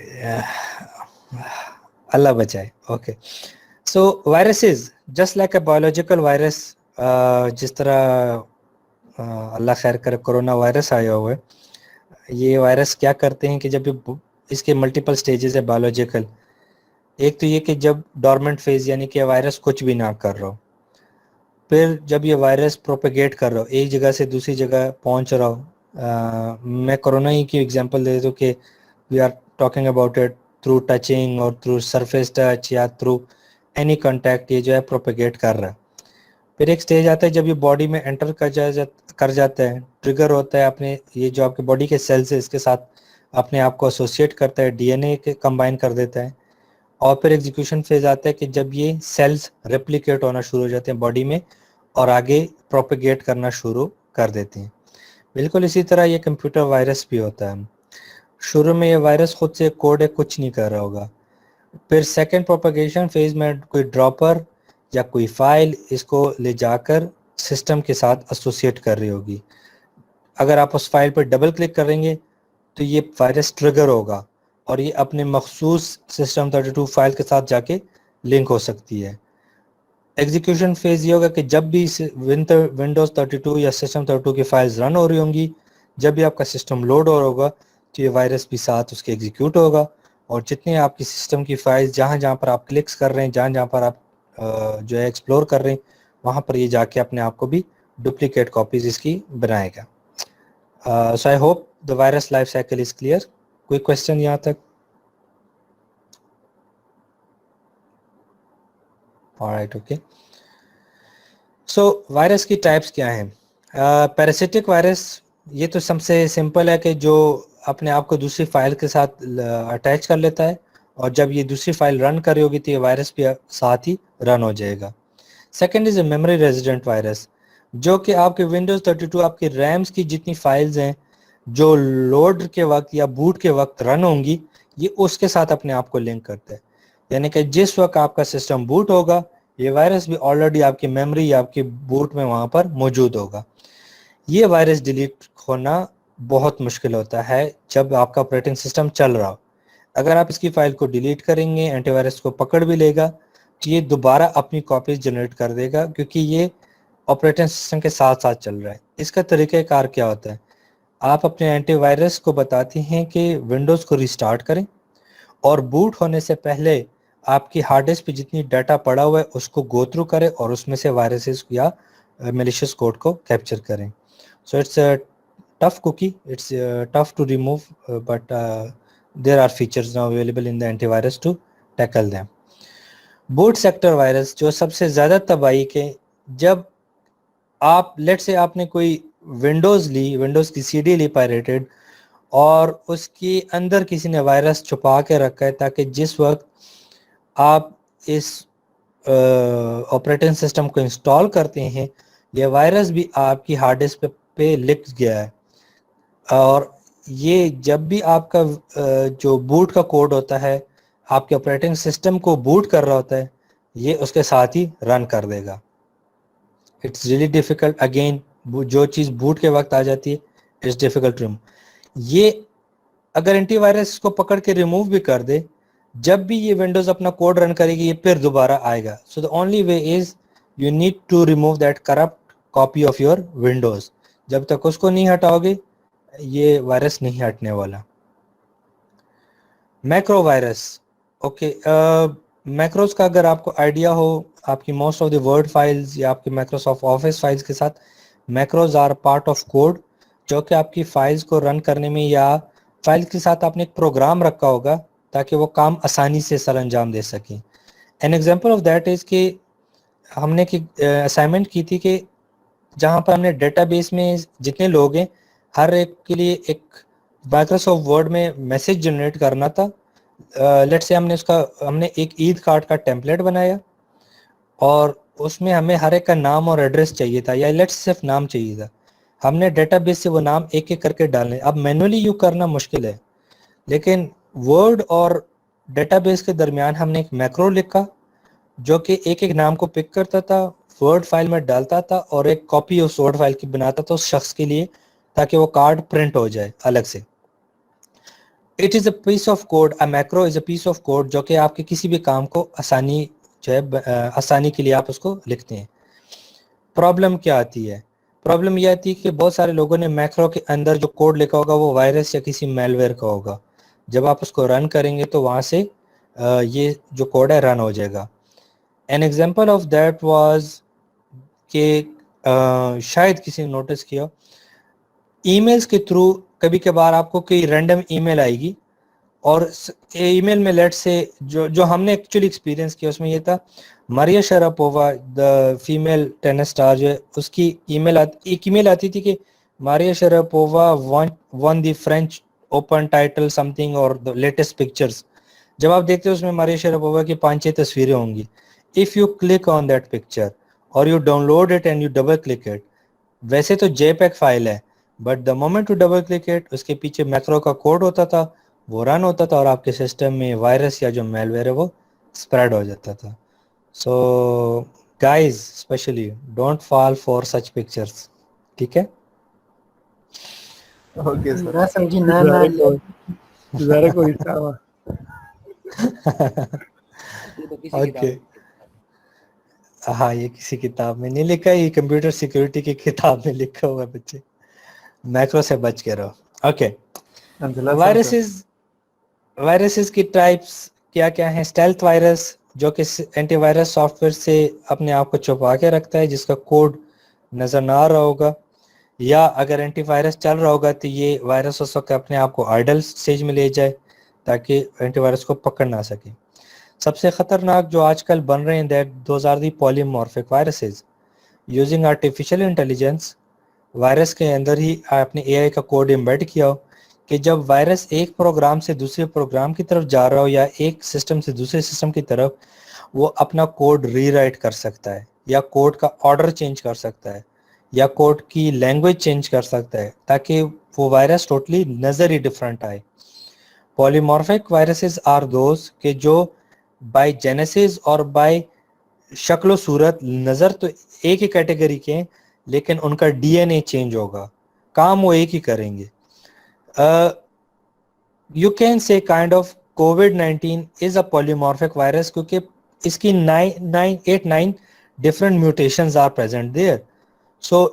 اللہ بچائے. Okay so viruses just like a biological virus, جس طرح اللہ خیر کرے کرونا وائرس آیا ہوا ہے, یہ وائرس کیا کرتے ہیں کہ جب اس کے ملٹیپل سٹیجز ہے بایولوجیکل. ایک تو یہ کہ جب ڈورمنٹ فیز یعنی کہ وائرس کچھ بھی نہ کر رہا ہو, پھر جب یہ وائرس پروپیگیٹ کر رہا ہو ایک جگہ سے دوسری جگہ پہنچ رہا ہو. میں کرونا ہی کی ایگزامپل دے دوں کہ we are talking about it through touching اور تھرو سرفیس ٹچ یا تھرو اینی کانٹیکٹ, یہ جو ہے پروپیگیٹ کر رہا ہے. پھر ایک سٹیج آتا ہے جب یہ باڈی میں انٹر کر جاتا ہے, ٹریگر ہوتا ہے اپنے یہ جو آپ کے باڈی کے سیلز ہے اس کے ساتھ اپنے آپ کو ایسوسیٹ کرتا ہے, ڈی این اے کے کمبائن کر دیتا ہے. اور پھر ایگزیکیوشن فیز آتا ہے کہ جب یہ سیلز ریپلیکیٹ ہونا شروع ہو جاتے ہیں باڈی میں اور آگے پروپیگیٹ کرنا شروع کر دیتے ہیں. بالکل اسی طرح یہ کمپیوٹر وائرس بھی ہوتا ہے. شروع میں یہ وائرس خود سے کوڈ ہے کچھ نہیں کر رہا ہوگا, پھر سیکنڈ پروپیگیشن فیز میں کوئی ڈراپر یا کوئی فائل اس کو لے جا کر سسٹم کے ساتھ ایسوسیٹ کر رہی ہوگی. اگر آپ اس فائل پر ڈبل کلک کریں گے تو یہ وائرس ٹریگر ہوگا اور یہ اپنے مخصوص سسٹم 32 فائل کے ساتھ جا کے لنک ہو سکتی ہے. ایگزیکیوشن فیز یہ ہوگا کہ جب بھی ونڈوز 32 یا سسٹم 32 کی فائلز رن ہو رہی ہوں گی, جب بھی آپ کا سسٹم لوڈ ہو رہا ہوگا تو یہ وائرس بھی ساتھ اس کے ایگزیکیوٹ ہوگا, اور جتنے آپ کی سسٹم کی فائلز جہاں جہاں پر آپ کلکس کر رہے ہیں جہاں جہاں پر آپ جو ہے ایکسپلور کر رہے ہیں وہاں پر یہ جا کے اپنے آپ کو بھی ڈپلیکیٹ کاپیز اس کی بنائے گا. So I hope the virus life cycle is clear. کوئی کوشچن یہاں تک؟ Alright okay. سو وائرس کی ٹائپس کیا ہیں؟ پیراسٹک وائرس یہ تو سب سے سمپل ہے کہ جو اپنے آپ کو دوسری فائل کے ساتھ اٹیچ کر لیتا ہے اور جب یہ دوسری فائل رن کر رہی ہوگی تو یہ وائرس بھی ساتھ ہی رن ہو جائے گا. Second is a memory resident virus, جو کہ آپ کے ونڈوز 32 آپ کے ریمز کی جتنی فائلز ہیں جو لوڈ کے وقت یا بوٹ کے وقت رن ہوں گی یہ اس کے ساتھ اپنے آپ کو لنک کرتا ہے. یعنی کہ جس وقت آپ کا سسٹم بوٹ ہوگا یہ وائرس بھی آلریڈی آپ کی میموری یا آپ کی بوٹ میں وہاں پر موجود ہوگا. یہ وائرس ڈیلیٹ ہونا بہت مشکل ہوتا ہے جب آپ کا آپریٹنگ سسٹم چل رہا ہو. اگر آپ اس کی فائل کو ڈیلیٹ کریں گے اینٹی وائرس کو پکڑ بھی لے گا تو یہ دوبارہ اپنی کاپیز جنریٹ کر دے گا کیونکہ یہ آپریٹنگ سسٹم کے ساتھ ساتھ چل رہا ہے. اس کا طریقہ کار کیا ہوتا ہے؟ آپ اپنے اینٹی وائرس کو بتاتے ہیں کہ ونڈوز کو ریسٹارٹ کریں اور بوٹ ہونے سے پہلے آپ کی ہارڈ ڈسک پہ جتنی ڈیٹا پڑا ہوا ہے اس کو گو تھرو کرے اور اس میں سے وائرسز یا میلیشیس کوڈ کو کیپچر کریں. So it's tough cookie, it's tough to remove, but there are features now available in the antivirus to tackle them. Boot sector virus جو سب سے زیادہ تباہی کے، جب آپ لیٹ سے آپ نے کوئی ونڈوز کی سی ڈی لی پائریٹڈ اور اس کی اندر کسی نے وائرس چھپا کے رکھا ہے تاکہ جس وقت آپ اس آپریٹنگ سسٹم کو انسٹال کرتے ہیں یہ وائرس بھی آپ کی ہارڈ ڈسک پہ لکھ گیا ہے. اور یہ جب بھی آپ کا جو بوٹ کا کوڈ ہوتا ہے آپ کے آپریٹنگ سسٹم کو بوٹ کر رہا ہوتا ہے یہ اس کے ساتھ ہی رن کر دے گا. اٹس ریئلی ڈیفیکلٹ، اگین جو چیز بوٹ کے وقت آ جاتی ہے اٹس ڈیفیکلٹ ریموو. یہ اگر اینٹی وائرس اس کو پکڑ کے ریموو بھی کر دے جب بھی یہ ونڈوز اپنا کوڈ رن کرے گی یہ پھر دوبارہ آئے گا. So the only way is you need to remove that corrupt copy of your Windows. جب تک اس کو نہیں ہٹاؤ گے یہ وائرس نہیں ہٹنے والا. میکرو وائرس، اوکے، میکروز کا اگر آپ کو آئیڈیا ہو آپ کی most of the word files یا آپ کی مائکروسافٹ آفس فائلز کے ساتھ macros are part of code جو کہ آپ کی فائلز کو رن کرنے میں یا فائل کے ساتھ آپ نے ایک پروگرام رکھا ہوگا تاکہ وہ کام آسانی سے سر انجام دے سکیں. N example of that is کہ ہم نے اسائنمنٹ کی تھی کہ جہاں پر ہم نے ڈیٹا بیس میں جتنے لوگ ہیں ہر ایک کے لیے ایک مائکروسافٹ ورڈ میں میسج جنریٹ کرنا تھا. لیٹ سے ہم نے ایک عید کارڈ کا ٹیمپلیٹ بنایا اور اس میں ہمیں ہر ایک کا نام اور ایڈریس چاہیے تھا یا لیٹ صرف نام چاہیے تھا. ہم نے ڈیٹا بیس سے وہ نام ایک ایک کر کے ڈالنے. اب مینولی یو کرنا مشکل ہے لیکن ورڈ اور ڈیٹا بیس کے درمیان ہم نے ایک میکرو لکھا جو کہ ایک ایک نام کو پک کرتا تھا ورڈ فائل میں ڈالتا تھا اور ایک کاپی اس ورڈ فائل کی بناتا تھا اس شخص کے لیے تاکہ وہ کارڈ پرنٹ ہو جائے الگ سے. It is a piece of code, a macro is a piece of code جو کہ آپ کے کسی بھی کام کو آسانی جو ہے آسانی کے لیے آپ اس کو لکھتے ہیں. پرابلم کیا آتی ہے؟ پرابلم یہ آتی ہے کہ بہت سارے لوگوں نے میکرو کے اندر جو کوڈ لکھا ہوگا وہ وائرس یا کسی میل ویئر کا ہوگا. جب آپ اس کو رن کریں گے تو وہاں سے یہ جو کوڈ ہے رن ہو جائے گا. An example of that was کہ شاید کسی نے نوٹس کیا ای میلز کے تھرو کبھی کبھار آپ کو کوئی رینڈم ای میل آئے گی اور ای میل میں لیٹ سے جو ہم نے ایکچولی ایکسپیرینس کیا اس میں یہ تھا ماریا Sharapova the female tennis star جو ہے اس کی ایک ای میل آتی تھی کہ Maria Sharapova won the French Open title something اور دا لیٹسٹ پکچرز. جب آپ دیکھتے ہو اس میں ماریا شراپووا کی 5-6 تصویریں ہوں گی. If you click on that picture or you download it and you double click it, ویسے تو JPEG فائل ہے but the moment you double click it اس کے پیچھے میکرو کا کوڈ ہوتا تھا وہ رن ہوتا تھا اور آپ کے سسٹم میں وائرس یا جو میل ویئر ہے وہ اسپریڈ ہو جاتا تھا. سو guys especially don't fall for such pictures. ٹھیک ہے؟ Okay sir. نہ سمجھی نہ ذرا کوئی تھا اوکے ہاں یہ کسی کتاب میں نہیں لکھا یہ کمپیوٹر سیکیورٹی کی کتاب میں لکھا ہوا ہے بچے. میکرو سے بچ کے رہو. اوکے وائرسز کی ٹائپس کیا کیا ہیں؟ اسٹیلتھ وائرس جو کہ اینٹی وائرس سافٹ ویئر سے اپنے آپ کو چھپا کے رکھتا ہے جس کا کوڈ نظر نہ آ رہا ہوگا یا اگر اینٹی وائرس چل رہا ہوگا تو یہ وائرس اس وقت اپنے آپ کو آئیڈل سٹیج میں لے جائے تاکہ اینٹی وائرس کو پکڑ نہ سکے. سب سے خطرناک جو آج کل بن رہے ہیں that those are the polymorphic viruses using artificial intelligence. Virus کے اندر ہی آپ نے اے آئی کا کوڈ امبیڈ کیا ہو کہ جب وائرس ایک پروگرام سے دوسرے پروگرام کی طرف جا رہا ہو یا ایک سسٹم سے دوسرے سسٹم کی طرف وہ اپنا کوڈ ری رائٹ کر سکتا ہے یا کوڈ کا آرڈر چینج کر سکتا ہے یا کوڈ کی لینگویج چینج کر سکتا ہے تاکہ وہ وائرس ٹوٹلی نظر ہی ڈفرینٹ آئے. پولیمورفک وائرسز آر دوز کہ جو بائی جینیسس اور بائی شکل و صورت نظر تو ایک ہی کیٹیگری کے ہیں, لیکن ان کا ڈی این اے چینج ہوگا, کام وہ ایک ہی کریں گے. You can say kind of کووڈ-19 از اے پولیمورفک وائرس, کیونکہ اس کی 9 different mutations are present there. سو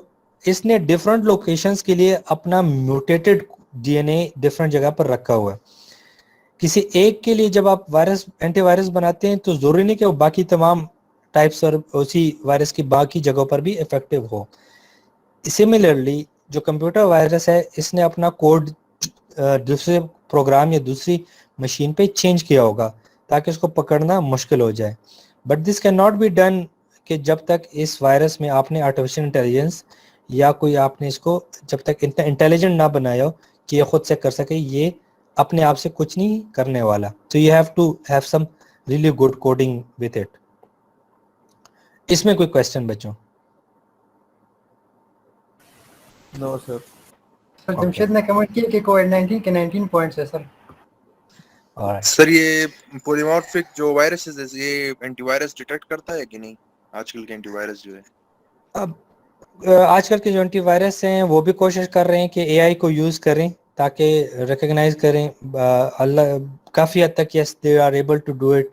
اس نے ڈفرنٹ لوکیشنز کے لیے اپنا mutated D N A different جگہ پر رکھا ہوا ہے. کسی ایک کے لیے جب آپ اینٹی وائرس بناتے ہیں تو ضروری نہیں کہ وہ باقی تمام ٹائپس اور اسی وائرس کی باقی جگہوں پر بھی افیکٹو ہو. سملرلی جو کمپیوٹر وائرس ہے, اس نے اپنا کوڈ دوسرے پروگرام یا دوسری مشین پہ چینج کیا ہوگا تاکہ اس کو پکڑنا مشکل ہو جائے. But this can not be done کہ جب تک اس وائرس میں آپ نے آرٹیفیشیل انٹیلیجنس یا کوئی آپ نے اس کو جب تک انٹیلیجنٹ نہ بنایا ہو کہ یہ خود سے کر سکے, یہ اپنے آپ سے کچھ نہیں کرنے والا. تو you have to have some really good coding with it. اس میں کوئی کوشچن بچوں؟ نو سر. سر جمشید نے کمنٹ کیا کہ کووڈ-19 کے 19 پوائنٹس ہے سر. سر یہ پولیمورفک جو وائرسز ہے یہ اینٹی وائرس ڈیٹیکٹ کرتا ہے کہ نہیں؟ آج کل کے اینٹی وائرس جو ہے, اب آج کل کے جو اینٹی وائرس ہیں وہ بھی کوشش کر رہے ہیں کہ اے آئی کو یوز کریں تاکہ ریکگنائز کریں. اللہ کافی حد تک yes they are able to do it.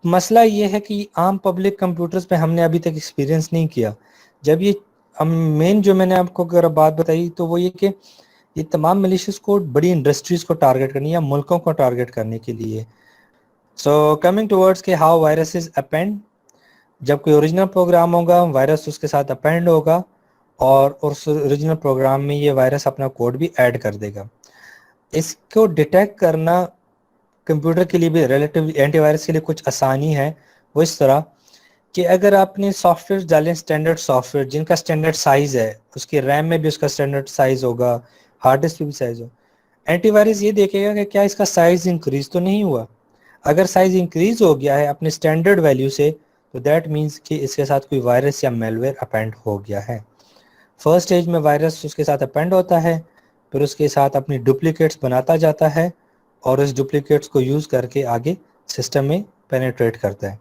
مسئلہ یہ ہے کہ عام پبلک کمپیوٹرز پہ ہم نے ابھی تک ایکسپیرینس نہیں کیا. جب یہ مین جو میں نے آپ کو اگر بات بتائی تو وہ یہ کہ یہ تمام ملیشیز کو بڑی انڈسٹریز کو ٹارگٹ کرنی یا ملکوں کو ٹارگٹ کرنے کے لیے. سو کمنگ ٹورڈس کہ ہاؤ وائرسز اپینڈ, جب کوئی اوریجنل پروگرام ہوگا وائرس اس کے ساتھ اپینڈ ہوگا اور اس اوریجنل پروگرام میں یہ وائرس اپنا کوڈ بھی ایڈ کر دے گا. اس کو ڈیٹیکٹ کرنا کمپیوٹر کے لیے بھی ریلیٹیولی اینٹی وائرس کے لیے کچھ آسانی ہے. وہ اس طرح کہ اگر آپ نے سافٹ ویئر ڈالیں اسٹینڈرڈ سافٹ ویئر جن کا اسٹینڈرڈ سائز ہے, اس کی ریم میں بھی اس کا اسٹینڈرڈ سائز ہوگا, ہارڈ ڈسک پہ بھی سائز ہو, اینٹی وائرس یہ دیکھے گا کہ کیا اس کا سائز انکریز تو نہیں ہوا. اگر سائز انکریز ہو گیا ہے اپنے اسٹینڈرڈ ویلیو سے تو دیٹ مینس کہ اس کے ساتھ کوئی وائرس یا میل ویئر اپینڈ ہو گیا ہے. فرسٹ اسٹیج میں وائرس اس کے ساتھ اپینڈ ہوتا ہے, پھر اس کے ساتھ اپنی ڈپلیکیٹس بناتا جاتا ہے اور اس ڈپلیکیٹس کو یوز کر کے آگے سسٹم میں پینیٹریٹ کرتا ہے.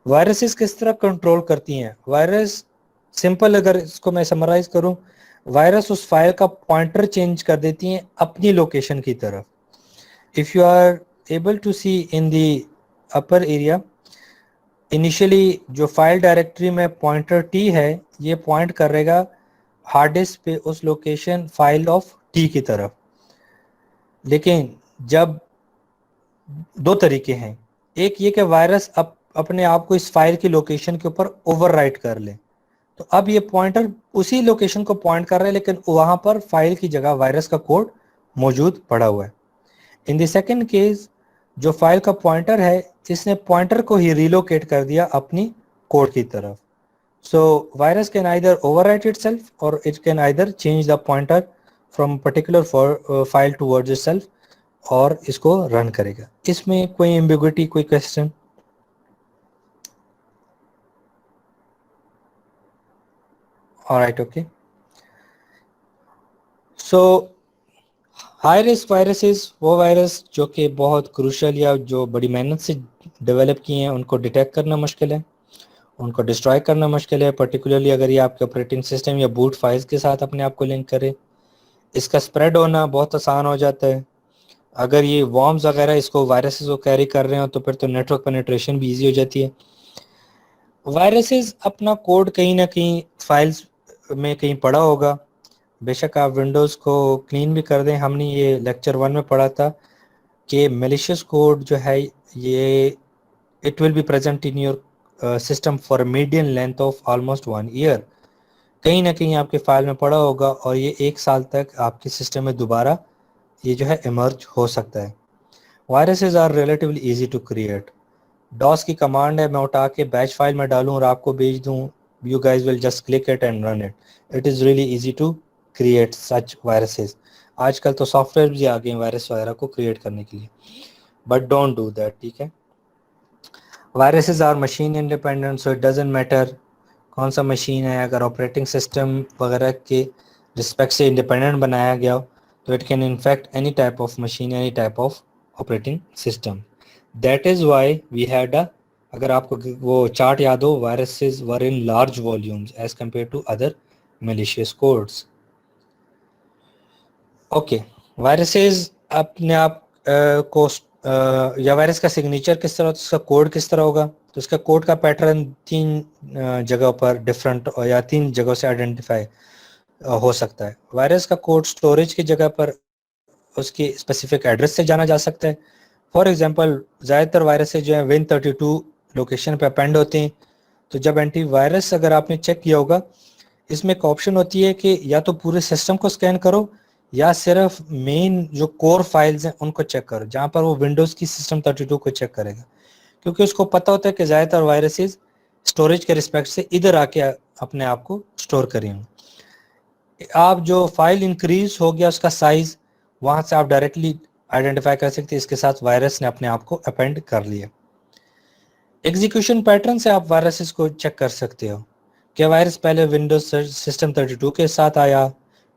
وائرسز کس طرح کنٹرول کرتی ہیں؟ وائرس سمپل اگر اس کو میں سمرائز کروں, وائرس اس فائل کا پوائنٹر چینج کر دیتی ہیں اپنی لوکیشن کی طرف. If you are able to see in the upper area, initially جو فائل ڈائریکٹری میں پوائنٹر ٹی ہے یہ پوائنٹ کرے گا ہارڈ ڈسک پہ اس لوکیشن فائل آف ٹی کی طرف. لیکن جب دو طریقے ہیں, ایک یہ کہ وائرس اپنے آپ کو اس فائل کی لوکیشن کے اوپر اوور رائٹ کر لے, تو اب یہ پوائنٹر اسی لوکیشن کو پوائنٹ کر رہا ہے لیکن وہاں پر فائل کی جگہ وائرس کا کوڈ موجود پڑا ہوا ہے. ان دی سیکنڈ کیس جو فائل کا پوائنٹر ہے اس نے پوائنٹر کو ہی ریلوکیٹ کر دیا اپنی کوڈ کی طرف. So virus can either overwrite itself اور it can either change the pointer from particular file towards itself اور اس کو رن کرے گا. اس میں کوئی ایمبیگوٹی, کوئی question? All right, okay. So high risk viruses وہ وائرس جو کہ بہت کروشل یا جو بڑی محنت سے ڈیولپ کیے ہیں ان کو ڈیٹیکٹ کرنا مشکل ہے, ان کو ڈسٹرائے کرنا مشکل ہے, پرٹیکولرلی اگر یہ آپ کے آپریٹنگ سسٹم یا بوٹ فائلز کے ساتھ اپنے آپ کو لنک کرے. اس کا اسپریڈ ہونا بہت آسان ہو جاتا ہے. اگر یہ وارمز وغیرہ اس کو وائرسز کو کیری کر رہے ہوں تو پھر تو نیٹ ورک پینیٹریشن بھی ایزی ہو جاتی ہے. وائرسز اپنا کوڈ کہیں نہ کہیں فائلز میں کہیں پڑا ہوگا, بے شک آپ ونڈوز کو کلین بھی کر دیں. ہم نے یہ لیکچر 1 میں پڑھا تھا کہ میلیشیس کوڈ جو ہے یہ it will be present in your system for median length of almost 1 year. کہیں نہ کہیں آپ کے فائل میں پڑا ہوگا اور یہ 1 سال تک آپ کے سسٹم میں دوبارہ یہ جو ہے ایمرج ہو سکتا ہے. Viruses are relatively easy to create. DOS کی کمانڈ ہے, میں اٹھا کے بیچ فائل میں ڈالوں اور آپ کو بھیج دوں, you guys will just click it and run it. It is really easy to create such viruses. آج کل تو سافٹ ویئر بھی آ گئے ہیں وائرس وغیرہ کو کریٹ کرنے کے لیے, بٹ ڈونٹ ڈو دیٹ, ٹھیک ہے. Viruses are machine independent, so it doesn't matter کون سا مشین ہے. اگر آپریٹنگ سسٹم وغیرہ کے رسپیکٹ سے انڈیپینڈنٹ بنایا گیا تو it can in fact any type of machine, any type of operating system. That is why we had a, اگر آپ کو وہ چارٹ یاد ہو, viruses were in large volumes as compared to other malicious codes. Okay, viruses اپنے آپ کو یا وائرس کا سگنیچر کس طرح, اس کا کوڈ کس طرح ہوگا, تو اس کا کوڈ کا پیٹرن 3 جگہ پر ڈفرنٹ یا 3 جگہوں سے آئیڈینٹیفائی ہو سکتا ہے. وائرس کا کوڈ سٹوریج کی جگہ پر اس کی اسپیسیفک ایڈریس سے جانا جا سکتا ہے. فار ایگزامپل زیادہ تر وائرسز جو ہیں Win32 لوکیشن پہ اپینڈ ہوتے ہیں. تو جب اینٹی وائرس اگر آپ نے چیک کیا ہوگا, اس میں ایک آپشن ہوتی ہے کہ یا تو پورے سسٹم کو اسکین کرو یا صرف مین جو کور فائلز ہیں ان کو چیک کرو, جہاں پر وہ ونڈوز کی سسٹم 32 کو چیک کرے گا, کیونکہ اس کو پتہ ہوتا ہے کہ زیادہ تر وائرسز اسٹوریج کے رسپیکٹ سے ادھر آ کے اپنے آپ کو اسٹور کریں. آپ جو فائل انکریز ہو گیا اس کا سائز, وہاں سے آپ ڈائریکٹلی آئیڈینٹیفائی کر سکتے ہیں اس کے ساتھ وائرس نے اپنے آپ کو اپینڈ کر لیا. ایگزیکیوشن پیٹرن سے آپ وائرسز کو چیک کر سکتے ہو کہ وائرس پہلے ونڈوز سسٹم 32 کے ساتھ آیا,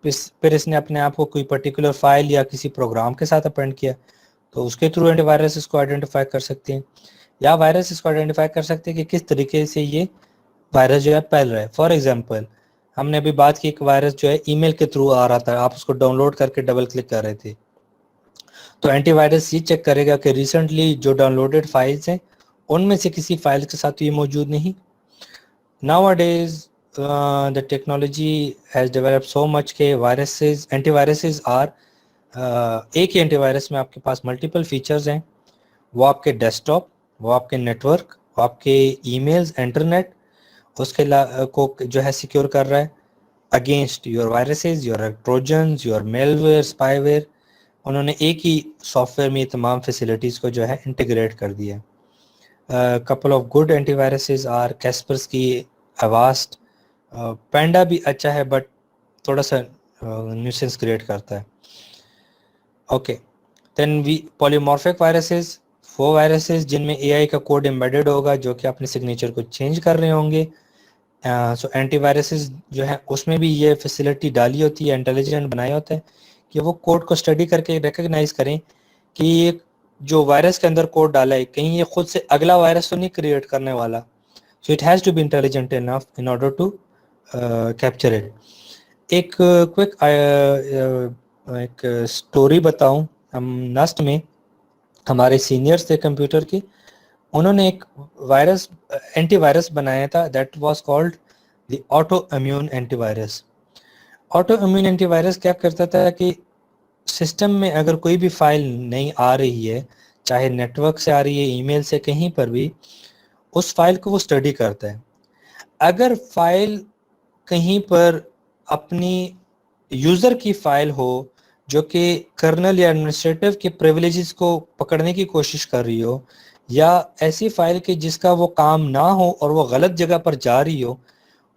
پھر اس نے اپنے آپ کو کوئی پرٹیکولر فائل یا کسی پروگرام کے ساتھ اپینڈ کیا, تو اس کے تھرو اینٹی وائرس اس کو آئیڈینٹیفائی کر سکتے ہیں, یا وائرس اس کو آئیڈینٹیفائی کر سکتے ہیں کہ کس طریقے سے یہ وائرس جو ہے پھیل رہا ہے. فار ایگزامپل ہم نے ابھی بات کی ایک وائرس جو ہے ای میل کے تھرو آ رہا تھا, آپ اس کو ڈاؤن لوڈ کر کے ڈبل کلک کر رہے تھے, تو اینٹی وائرس یہ چیک کرے گا کہ ریسنٹلی جو ڈاؤن لوڈڈ فائلز ہیں ان میں سے کسی فائل کے ساتھ یہ موجود نہیں. Nowadays the technology has developed so much کہ viruses, اینٹی وائرسز آر ایک ہی اینٹی وائرس میں آپ کے پاس ملٹیپل فیچرز ہیں. وہ آپ کے ڈیسک ٹاپ, وہ آپ کے نیٹ ورک, وہ آپ کے ای میلز, انٹرنیٹ, اس کے کو جو ہے سیکیور کر رہا ہے against your viruses, your Trojans, your malware, spyware. انہوں نے ایک ہی سافٹ ویئر میں یہ تمام فیسلٹیز کو جو ہے انٹیگریٹ کر دیا ہے. couple of good antiviruses are Kaspersky کی Avast, پینڈا بھی اچھا ہے بٹ تھوڑا سا نیوسنس کریٹ کرتا ہے. اوکے, دین پولیمورفک وائرسز, وہ وائرسز جن میں اے آئی کا کوڈ ایمبیڈڈ ہوگا جو کہ اپنے سگنیچر کو چینج کر رہے ہوں گے. سو اینٹی وائرسز جو ہیں اس میں بھی یہ فیسلٹی ڈالی ہوتی ہے, انٹیلیجنٹ بنایا ہوتا ہے کہ وہ کوڈ کو اسٹڈی کر کے ریکگنائز کریں کہ یہ جو وائرس کے اندر کوڈ ڈالا ہے کہیں یہ خود سے اگلا وائرس تو نہیں کریٹ کرنے والا. So it has to be intelligent enough in order to capture it. ایک کوئک ایک سٹوری بتاؤں, ہم نسٹ میں ہمارے سینئرز تھے کمپیوٹر کے, انہوں نے ایک وائرس اینٹی وائرس بنایا تھا that was called the autoimmune antivirus. Autoimmune antivirus کیا کرتا تھا کہ سسٹم میں اگر کوئی بھی فائل نہیں آ رہی ہے, چاہے نیٹ ورک سے آ رہی ہے, ای میل سے, کہیں پر بھی, اس فائل کو وہ سٹڈی کرتا ہے. اگر فائل کہیں پر اپنی یوزر کی فائل ہو جو کہ کرنل یا ایڈمنسٹریٹو کے پریویلیجز کو پکڑنے کی کوشش کر رہی ہو, یا ایسی فائل کہ جس کا وہ کام نہ ہو اور وہ غلط جگہ پر جا رہی ہو,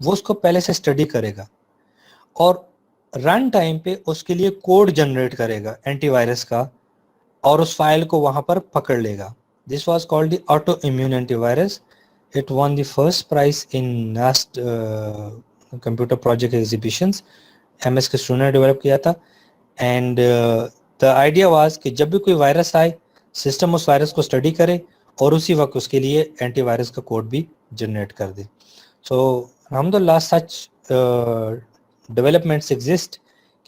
وہ اس کو پہلے سے سٹڈی کرے گا اور رن ٹائم پہ اس کے لیے کوڈ جنریٹ کرے گا اینٹی وائرس کا, اور اس فائل کو وہاں پر پکڑ لے گا. This was called the autoimmune antivirus. It won the first prize in NAST computer project exhibitions. MS کے اسٹوڈنٹ نے ڈیولپ کیا تھا, اینڈ the idea was کہ جب بھی کوئی وائرس آئے سسٹم اس وائرس کو اسٹڈی کرے اور اسی وقت اس کے لیے اینٹی وائرس کا کوڈ بھی جنریٹ کر دے. سو الحمدللہ such developments exist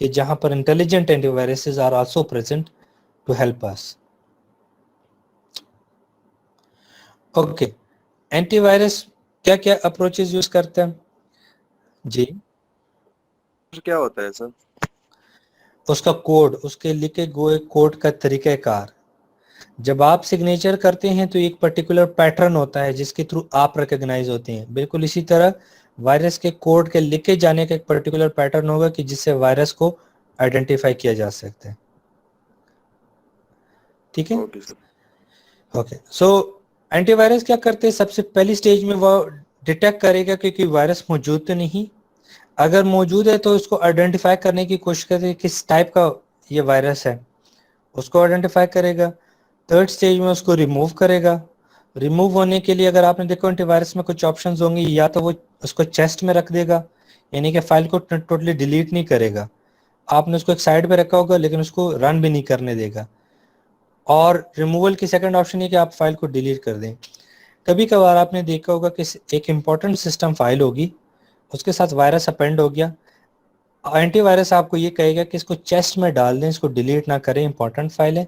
کہ جہاں پر intelligent antiviruses are also present to help us. Okay, antivirus کیا کیا اپروچز یوز کرتے ہیں جی؟ کیا ہوتا ہے سر؟ اس کا کوڈ, اس کے لکھے گئے کوڈ کا طریقہ کار. جب آپ سگنیچر کرتے ہیں تو ایک پرٹیکولر پیٹرن ہوتا ہے جس کے تھرو آپ ریکگنائز ہوتے ہیں. بالکل اسی طرح وائرس کے کوڈ کے لکھے جانے کا ایک پرٹیکولر پیٹرن ہوگا کہ جس سے وائرس کو آئیڈینٹیفائی کیا جا سکتا ہے. ٹھیک ہے, اوکے. سو اینٹی وائرس کیا کرتے ہیں, سب سے پہلی سٹیج میں وہ ڈیٹیکٹ کرے گا کہ کوئی وائرس موجود تو نہیں, اگر موجود ہے تو اس کو آئیڈینٹیفائی کرنے کی کوشش کرے کہ کس ٹائپ کا یہ وائرس ہے, اس کو آئیڈینٹیفائی کرے گا. تھرڈ سٹیج میں اس کو ریموو کرے گا. ریموو ہونے کے لیے اگر آپ نے دیکھو اینٹی وائرس میں کچھ آپشنز ہوں گے, یا تو وہ اس کو چیسٹ میں رکھ دے گا, یعنی کہ فائل کو ٹوٹلی ڈیلیٹ نہیں کرے گا, آپ نے اس کو ایک سائڈ پہ رکھا ہوگا لیکن اس کو رن بھی نہیں کرنے دے گا. اور ریموول کی سیکنڈ آپشن یہ کہ آپ فائل کو ڈیلیٹ کر دیں. کبھی کبھار آپ نے دیکھا ہوگا کہ ایک امپورٹنٹ سسٹم فائل ہوگی, اس کے ساتھ وائرس اپینڈ ہو گیا, اینٹی وائرس آپ کو یہ کہے گا کہ اس کو چیسٹ میں ڈال دیں, اس کو ڈیلیٹ نہ کریں, امپورٹنٹ فائل ہے.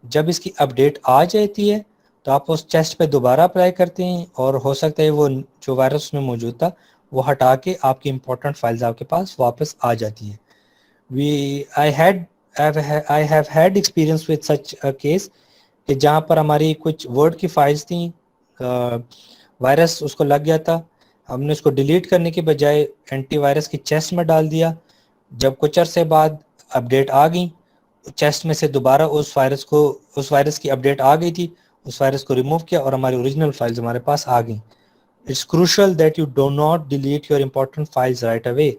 جب اس کی اپڈیٹ آ جاتی ہے تو آپ اس چیسٹ پہ دوبارہ اپلائی کرتے ہیں, اور ہو سکتا ہے وہ جو وائرس اس میں موجود تھا وہ ہٹا کے آپ کی امپورٹنٹ فائلز آپ کے پاس واپس آ جاتی ہیں. I have had experience with such a case کہ جہاں پر ہماری کچھ ورڈ کی فائلز تھیں, وائرس اس کو لگ گیا تھا, ہم نے اس کو ڈیلیٹ کرنے کے بجائے اینٹی وائرس کی چیسٹ میں ڈال دیا. جب کچھ عرصے بعد اپڈیٹ آ گئی, چیسٹ میں سے دوبارہ اس وائرس کی اپڈیٹ آ گئی تھی, اس وائرس کو ریموو کیا اور ہماری اوریجنل فائلز ہمارے پاس آ گئیں. It's crucial that you do not delete your important files right away.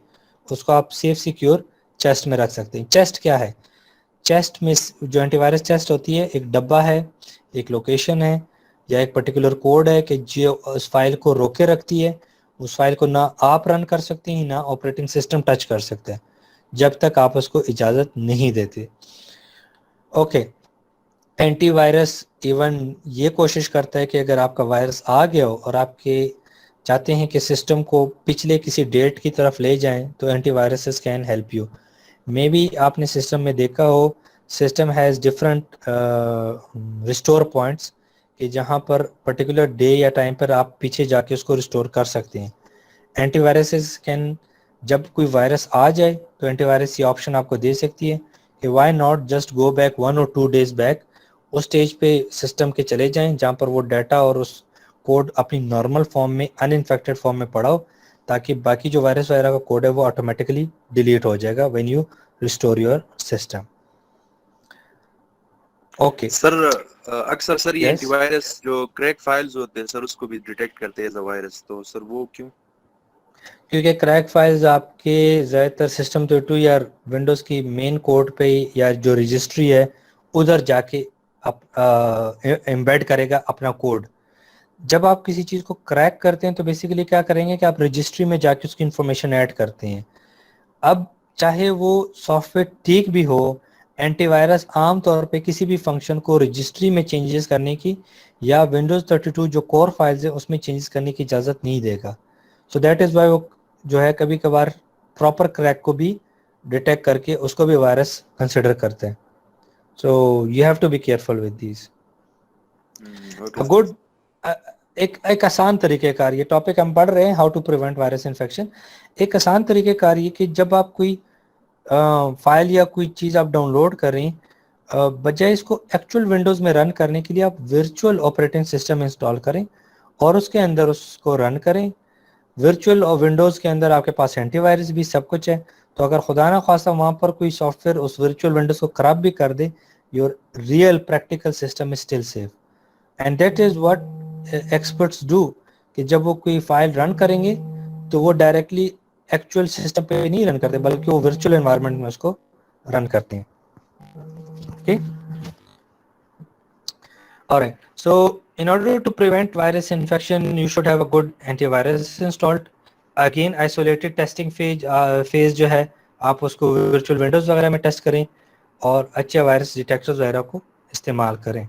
اس کو آپ سیف سیکیور چیسٹ میں رکھ سکتے ہیں. چیسٹ کیا ہے؟ چیسٹ میں جو اینٹی وائرس چیسٹ ہوتی ہے ایک ڈبہ ہے, ایک لوکیشن ہے, یا ایک پرٹیکولر کوڈ ہے کہ جو اس فائل کو روکے رکھتی ہے. اس فائل کو نہ آپ رن کر سکتے ہیں نہ آپریٹنگ سسٹم ٹچ کر سکتا ہے جب تک آپ اس کو اجازت نہیں دیتے. اوکے, اینٹی وائرس ایون یہ کوشش کرتا ہے کہ اگر آپ کا وائرس آ گیا ہو اور آپ کے چاہتے ہیں کہ سسٹم کو پچھلے کسی ڈیٹ کی طرف لے جائیں تو antiviruses can help you. Maybe آپ نے سسٹم میں دیکھا ہو, system has different restore points کہ جہاں پر پرٹیکولر ڈے یا ٹائم پر آپ پیچھے جا کے اس کو ریسٹور کر سکتے ہیں. اینٹی وائرسز کین, جب کوئی وائرس آ جائے تو اینٹی وائرس یہ آپشن آپ کو دے سکتی ہے کہ why not just go back 1 or 2 days back, اس سٹیج پہ سسٹم کے چلے جائیں جہاں پر وہ ڈیٹا اور اس کوڈ اپنی نارمل فارم میں ان انفیکٹڈ فارم میں پڑھاؤ, تاکہ باقی جو وائرس وغیرہ کا کوڈ ہے وہ آٹومیٹکلی ڈیلیٹ ہو جائے گا when you restore your system. Okay sir اکثر سر یہ یس, اینٹی وائرس جو کریک فائلز ہوتے ہیں سر اس کو بھی ڈیٹیکٹ کرتے ہیں ایز اے وائرس, تو سر وہ کیوں؟ کیونکہ کریک فائلز آپ کے زیادہ تر سسٹم 32 یا ونڈوز کی مین کوڈ پہ یا جو رجسٹری ہے ادھر جا کے امبیڈ کرے گا اپنا کوڈ. جب آپ کسی چیز کو کریک کرتے ہیں تو بیسیکلی کیا کریں گے کہ آپ رجسٹری میں جا کے اس کی انفارمیشن ایڈ کرتے ہیں. اب چاہے وہ سافٹ ویئر ٹھیک بھی ہو, اینٹی وائرس عام طور پہ کسی بھی فنکشن کو رجسٹری میں چینجز کرنے کی یا ونڈوز 32 جو کور فائلز ہیں اس میں چینجز کرنے کی اجازت نہیں دے گا. سو دیٹ از وائی وہ جو ہے کبھی کبھار پراپر کریک کو بھی ڈیٹیکٹ کر کے اس کو بھی وائرس کنسیڈر کرتے ہیں. So you have to be careful with these. Good, ایک آسان طریقہ کار, یہ ٹاپک ہم پڑھ رہے ہیں how to prevent virus infection. ایک آسان طریقہ کار یہ کہ جب آپ کوئی فائل یا کوئی چیز آپ ڈاؤن لوڈ کریں, بجائے اس کو ایکچوئل ونڈوز میں رن کرنے کے لیے آپ ورچوئل آپریٹنگ سسٹم انسٹال کریں اور اس کے اندر اس کو رن کریں. ورچوئل اور ونڈوز کے اندر آپ کے پاس اینٹی وائرس بھی سب کچھ ہے, تو اگر خدا نہ خواستہ وہاں پر کوئی سافٹ ویئر اس ورچوئل ونڈوز کو خراب بھی کر دے, your real practical system is still safe. And that is what experts do, کہ جب وہ کوئی فائل رن کریں گے تو وہ ڈائریکٹلی ایکچوئل سسٹم پہ نہیں رن کرتے بلکہ وہ ورچوئل انوائرمنٹ میں اس کو رن کرتے ہیں. Okay? Alright. So in order to prevent virus infection, you should have a good antivirus installed. Again, isolated testing phase جو ہے آپ اس کو virtual windows وغیرہ میں ٹیسٹ کریں اور اچھے وائرس ڈیٹیکٹرز وغیرہ کو استعمال کریں.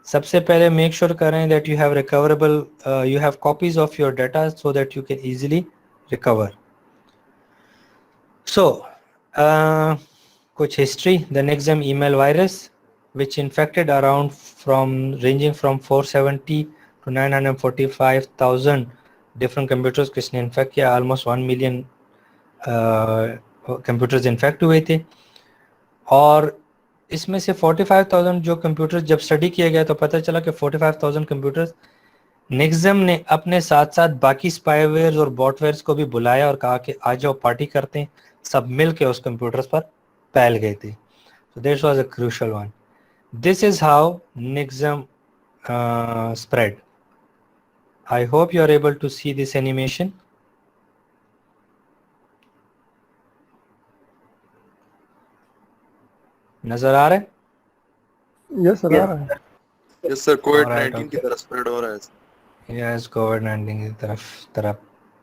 سب سے پہلے میک شور کریں that you have recoverable, you have copies of your data so that you can easily recover. So, کچھ history, the Nexam email virus which infected around ranging from 470 to 945,000 different computers کس نے انفیکٹ کیا, almost 1 million computers انفیکٹ ہوئے تھے. اور اس میں سے 45,000 جو کمپیوٹرز جب اسٹڈی کیا گیا تو پتہ چلا کہ 45,000 کمپیوٹرز نیکزم نے اپنے ساتھ ساتھ باقی اسپائی ویئرز اور باٹ ویئرز کو بھی بلایا اور کہا کہ آ جاؤ پارٹی کرتے ہیں, سب مل کے اس کمپیوٹرز پر پھیل گئے تھے. So this was a crucial one. This is how Nexam spread. I hope you are able to see this animation. نظر آ رہا ہے؟ یس سر آ رہا ہے. یس سر, کووڈ Alright, 19 کی okay. طرح اسپریڈ ہو رہا ہے. یس کووڈ-19 کی طرف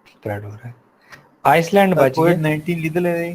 اسپریڈ ہو رہا ہے. آئس لینڈ بچ گیا. COVID-19 لیدل ہے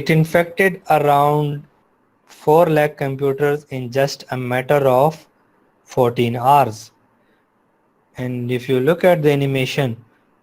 It infected around 4 lakh computers in just a matter of 14 hours. And if you look at the animation,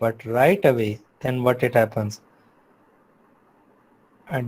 but right away, then what it happens? I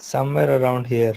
Somewhere around here.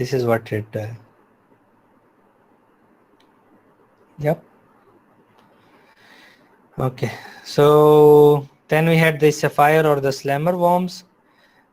this is what it. Yep. Okay, so then we had the sapphire or the slammer worms,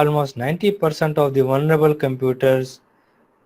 almost 90% of the vulnerable computers,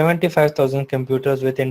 75,000 computers within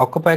occupy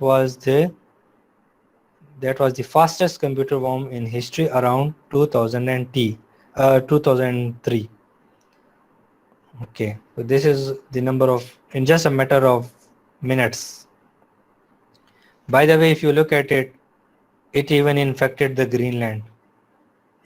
was the fastest computer worm in history around 2003. Okay, so this is the number of in just a matter of minutes. By the way, if you look at it, it even infected the Greenland.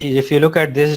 If you look at this